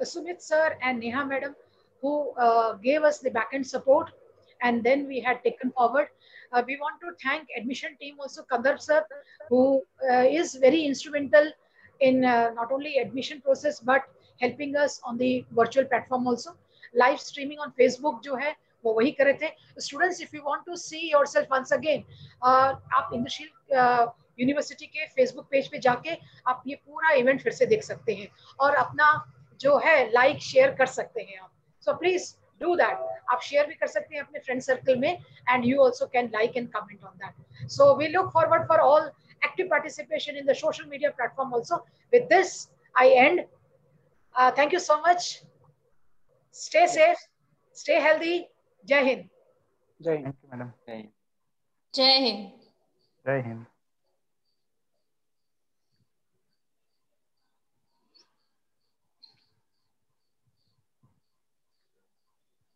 Sumit sir and Neha madam who gave us the backend support, and then we had taken forward. We want to thank admission team also, Kandarp sir, who is very instrumental in not only admission process but helping us on the virtual platform also. Live streaming on Facebook जो है वो वही करे थे. Students, if you want to see yourself once again, आप इंद्रशील university के Facebook page पे जाके आप ये पूरा इवेंट फिर से देख सकते हैं और अपना जो है लाइक शेयर कर सकते हैं आप. So please do that. आप शेयर भी कर सकते हैं अपने फ्रेंड सर्कल में, and you also can like and comment on that. So we look forward for all active participation in the social media platform also. With this I end. Thank you so much. Stay safe, stay healthy. Jai Hind. Jai Hind. Thank you, madam. Jai Hind. Jai Hind.